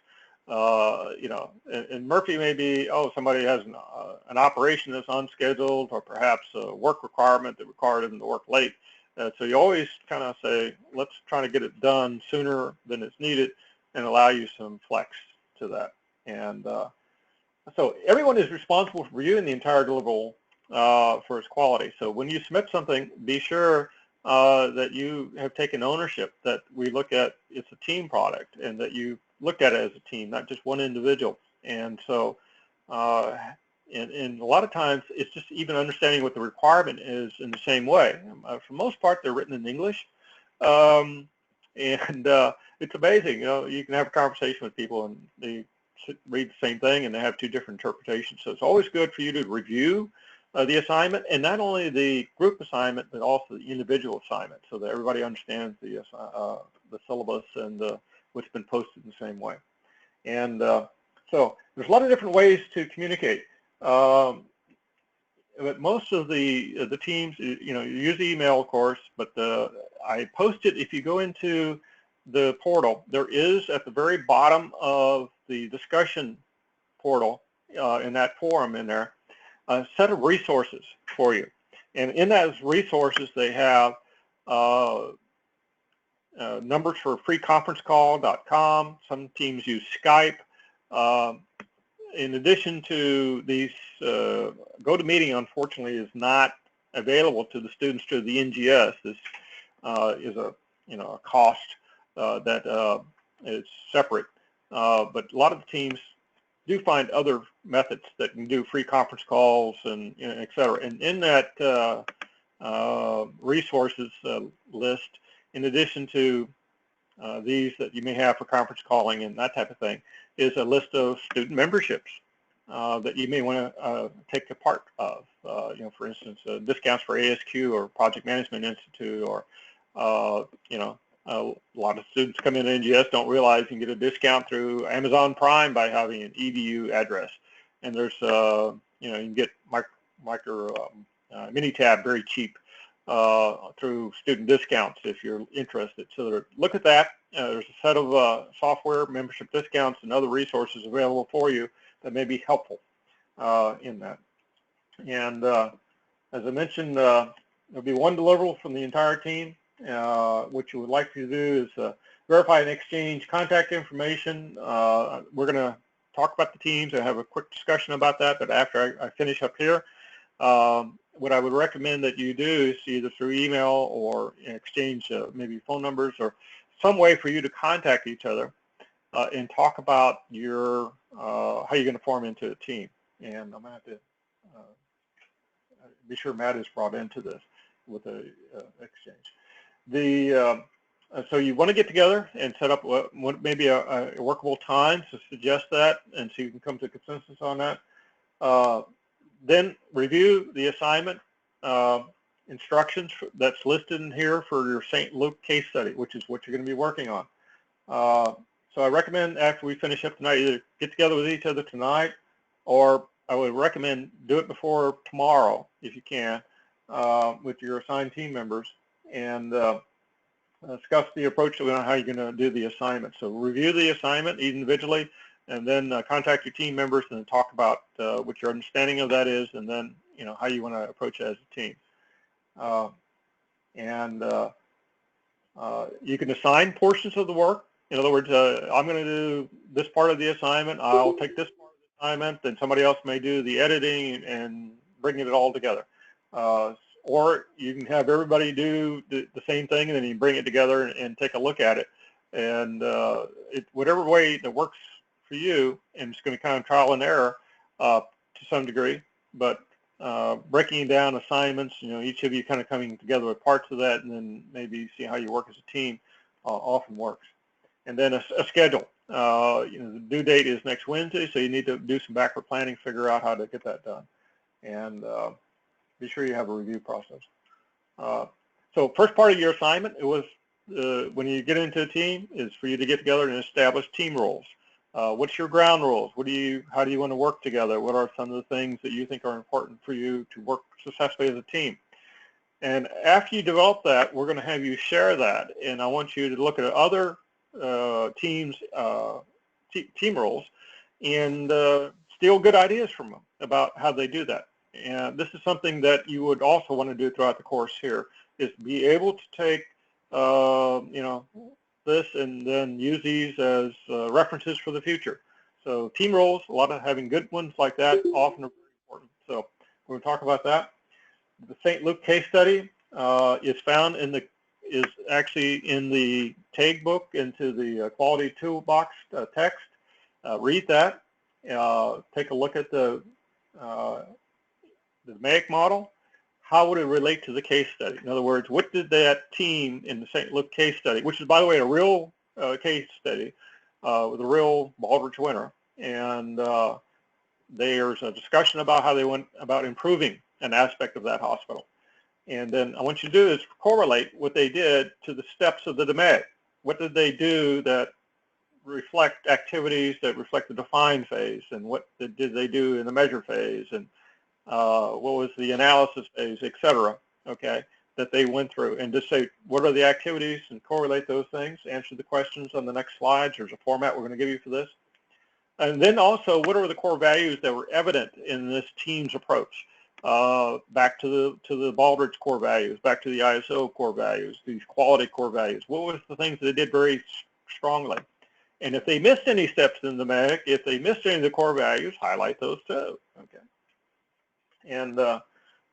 You know, and Murphy may be, oh, somebody has an operation that's unscheduled, or perhaps a work requirement that required them to work late. So you always kind of say, let's try to get it done sooner than it's needed and allow you some flex to that. And so everyone is responsible for reviewing the entire deliverable for its quality. So when you submit something, be sure that you have taken ownership, that we look at it's a team product, and that you looked at it as a team, not just one individual. And so and a lot of times it's just even understanding what the requirement is in the same way. For the most part, they're written in English. And it's amazing, you know, you can have a conversation with people and they read the same thing and they have 2 different interpretations. So it's always good for you to review the assignment, and not only the group assignment, but also the individual assignment, so that everybody understands the syllabus and what's been posted in the same way. And so there's a lot of different ways to communicate. But most of the teams, you know, you use email, of course, but I posted, if you go into the portal, there is at the very bottom of the discussion portal in that forum in there, a set of resources for you. And in those resources, they have numbers for freeconferencecall.com. Some teams use Skype. In addition to these, GoToMeeting, unfortunately, is not available to the students through the NGS. This is a, you know, a cost that is separate. But a lot of the teams do find other methods that can do free conference calls and, you know, et cetera. And in that resources list, in addition to these that you may have for conference calling and that type of thing, is a list of student memberships that you may want to take a part of. You know, for instance, discounts for ASQ or Project Management Institute, or you know, a lot of students come into NGS don't realize you can get a discount through Amazon Prime by having an EDU address. And there's, you know, you can get Minitab very cheap through student discounts if you're interested. So look at that. There's a set of software membership discounts and other resources available for you that may be helpful in that. And as I mentioned, there'll be one deliverable from the entire team. What you would like to do is verify and exchange contact information. We're going to talk about the teams and have a quick discussion about that, but after I finish up here, what I would recommend that you do is either through email or exchange maybe phone numbers or some way for you to contact each other and talk about your how you're going to form into a team. And I'm going to have to be sure Matt is brought into this with the exchange. The So you want to get together and set up maybe a workable time to suggest that, and so you can come to consensus on that. Then review the assignment instructions that's listed in here for your St. Luke case study, which is what you're going to be working on. So I recommend after we finish up tonight, either get together with each other tonight, or I would recommend do it before tomorrow if you can with your assigned team members, and discuss the approach on how you're going to do the assignment. So review the assignment individually, and then contact your team members and talk about what your understanding of that is, and then how you want to approach it as a team. You can assign portions of the work. In other words, I'm going to do this part of the assignment. I'll take this part of the assignment, then somebody else may do the editing and bringing it all together. Or you can have everybody do the same thing, and then you bring it together and take a look at it. And whatever way that works for you, and it's going to kind of trial and error to some degree, but breaking down assignments, each of you kind of coming together with parts of that, and then maybe see how you work as a team often works. And then a schedule. The due date is next Wednesday, so you need to do some backward planning, figure out how to get that done. And be sure you have a review process. So first part of your assignment, it was when you get into a team, is for you to get together and establish team roles. What's your ground rules? How do you want to work together? What are some of the things that you think are important for you to work successfully as a team? And after you develop that, we're going to have you share that. And I want you to look at other teams, team roles, and steal good ideas from them about how they do that. And this is something that you would also want to do throughout the course here, is be able to take, this and then use these as references for the future. So team roles, a lot of having good ones like that often are very important. So we're going to talk about that. The St. Luke case study is actually in the TAG book into the quality toolbox text. Read that. Take a look at the DMAIC model. How would it relate to the case study? In other words, what did that team in the St. Luke case study, which is, by the way, a real case study with a real Baldrige winner, and there's a discussion about how they went about improving an aspect of that hospital. And then I want you to do is correlate what they did to the steps of the DMAIC. What did they do that reflect activities that reflect the define phase, and what did they do in the measure phase, and what was the analysis phase, et cetera, okay, that they went through, and just say, what are the activities, and correlate those things, answer the questions on the next slides. There's a format we're going to give you for this. And then also, what are the core values that were evident in this team's approach? Back to the Baldrige core values, back to the ISO core values, these quality core values. What was the things that they did very strongly? And if they missed any steps in the DMAIC, if they missed any of the core values, highlight those too, okay? And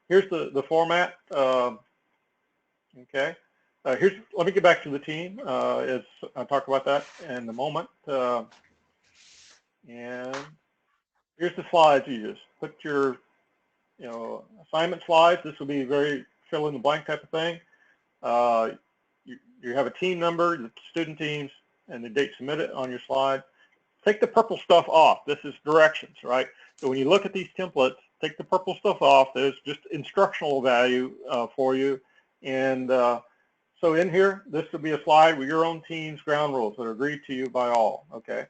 here's the format. Okay. Let me get back to the team. I'll talk about that in a moment. And here's the slides you use. Put your assignment slides. This will be very fill in the blank type of thing. You have a team number, the student teams, and the date submitted on your slide. Take the purple stuff off. This is directions, right? So when you look at these templates, take the purple stuff off. There's just instructional value for you. And so in here, this will be a slide with your own team's ground rules that are agreed to you by all, okay?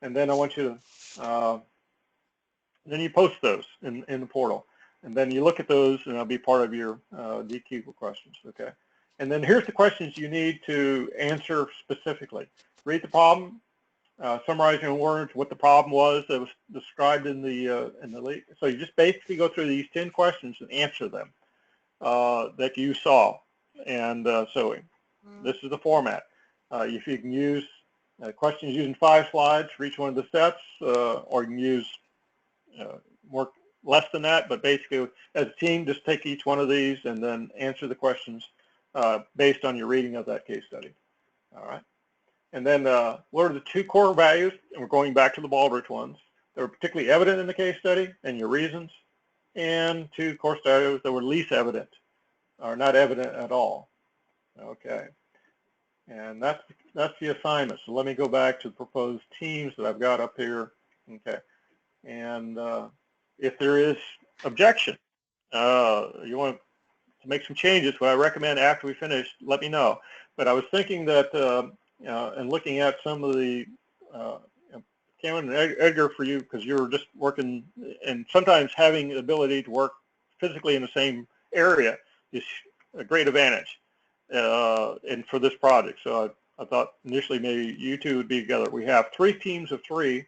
And then I want you to, then you post those in the portal. And then you look at those, and that'll be part of your DQ questions, okay? And then here's the questions you need to answer specifically. Read the problem, summarizing in words what the problem was that was described in the lead. So you just basically go through these 10 questions and answer them that you saw. And so this is the format. If you can use questions using 5 slides for each one of the steps, or you can use less than that, but basically as a team, just take each one of these and then answer the questions based on your reading of that case study. All right. And then what are the 2 core values? And we're going back to the Baldrige ones that were particularly evident in the case study and your reasons, and 2 core values that were least evident or not evident at all. Okay. And that's the assignment. So let me go back to the proposed teams that I've got up here. Okay. And if there is objection, you want to make some changes, what I recommend after we finish, let me know. But I was thinking that, and looking at some of the, Cameron and Edgar, for you, because you're just working, and sometimes having the ability to work physically in the same area is a great advantage, and for this project. So I thought initially maybe you two would be together. We have 3 teams of 3,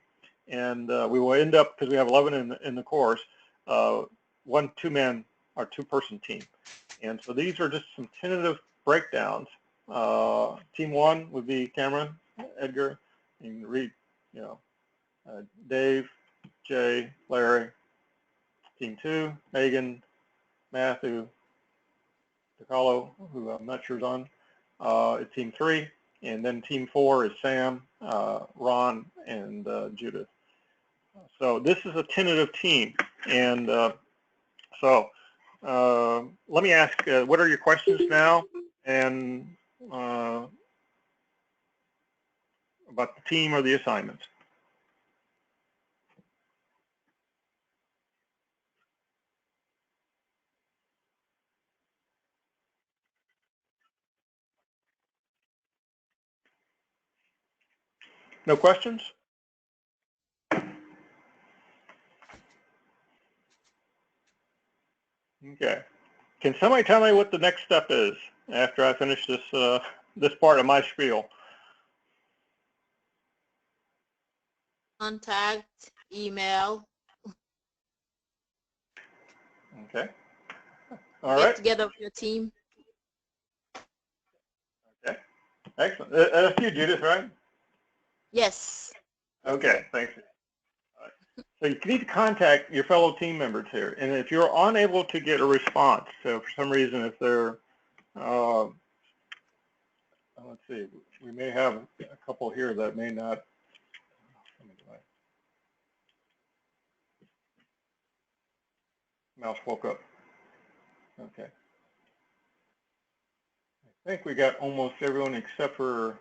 and we will end up, because we have 11 in the course, 1 2-man or 2-person team. And so these are just some tentative breakdowns. Team 1 would be Cameron, Edgar, and Reed, Dave, Jay, Larry. Team 2, Megan, Matthew, DeCarlo, who I'm not sure is on. It's Team 3, and then Team 4 is Sam, Ron, and Judith. So this is a tentative team, and so let me ask, what are your questions now, and about the team or the assignments? No questions? Okay. Can somebody tell me what the next step is after I finish this this part of my spiel? Contact, email. Okay. All Get right. together with your team. Okay. Excellent. That's you, Judith, right? Yes. Okay. Thanks. All right. So you need to contact your fellow team members here, and if you're unable to get a response, so for some reason, if they're let's see, we may have a couple here that may not. Mouse woke up. Okay. I think we got almost everyone except for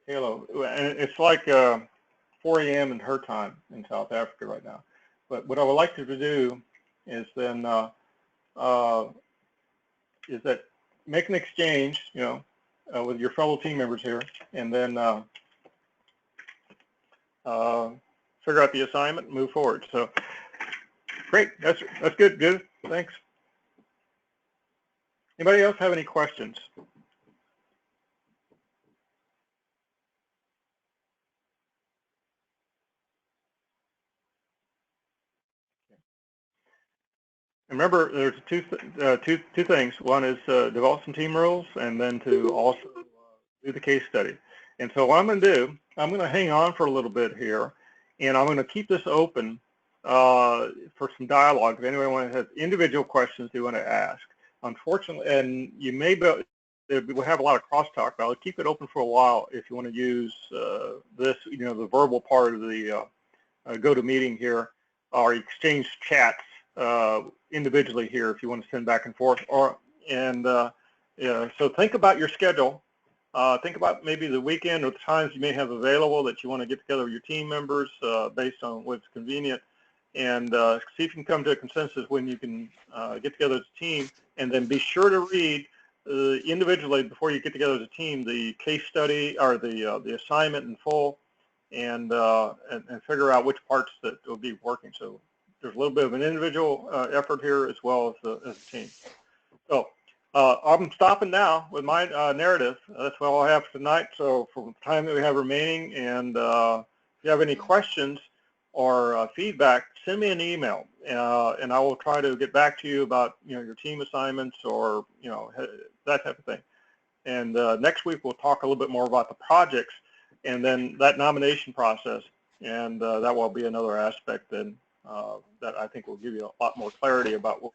DeCalo. And it's like 4 a.m. in her time in South Africa right now. But what I would like you to do is then is that make an exchange, with your fellow team members here, and then figure out the assignment and move forward. So great, that's good, good, thanks. Anybody else have any questions? Remember, there's two things. One is develop some team rules, and then to also do the case study. And so what I'm going to do, I'm going to hang on for a little bit here, and I'm going to keep this open for some dialogue. If anyone has individual questions they want to ask, unfortunately, and you may be, we'll have a lot of crosstalk, but I'll keep it open for a while if you want to use this, the verbal part of the GoToMeeting here, or exchange chats individually here if you want to send back and forth. So think about your schedule. Think about maybe the weekend or the times you may have available that you want to get together with your team members based on what's convenient, and see if you can come to a consensus when you can get together as a team, and then be sure to read individually before you get together as a team the case study or the assignment in full, and figure out which parts that will be working. So there's a little bit of an individual effort here as well as a team. So I'm stopping now with my narrative. That's all I have for tonight. So for the time that we have remaining, and if you have any questions or feedback, send me an email, and I will try to get back to you about your team assignments or that type of thing. And next week we'll talk a little bit more about the projects and then that nomination process, and that will be another aspect then that I think will give you a lot more clarity about what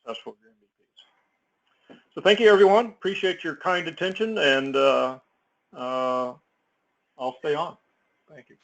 successful MVPs. So thank you, everyone. Appreciate your kind attention, and I'll stay on. Thank you.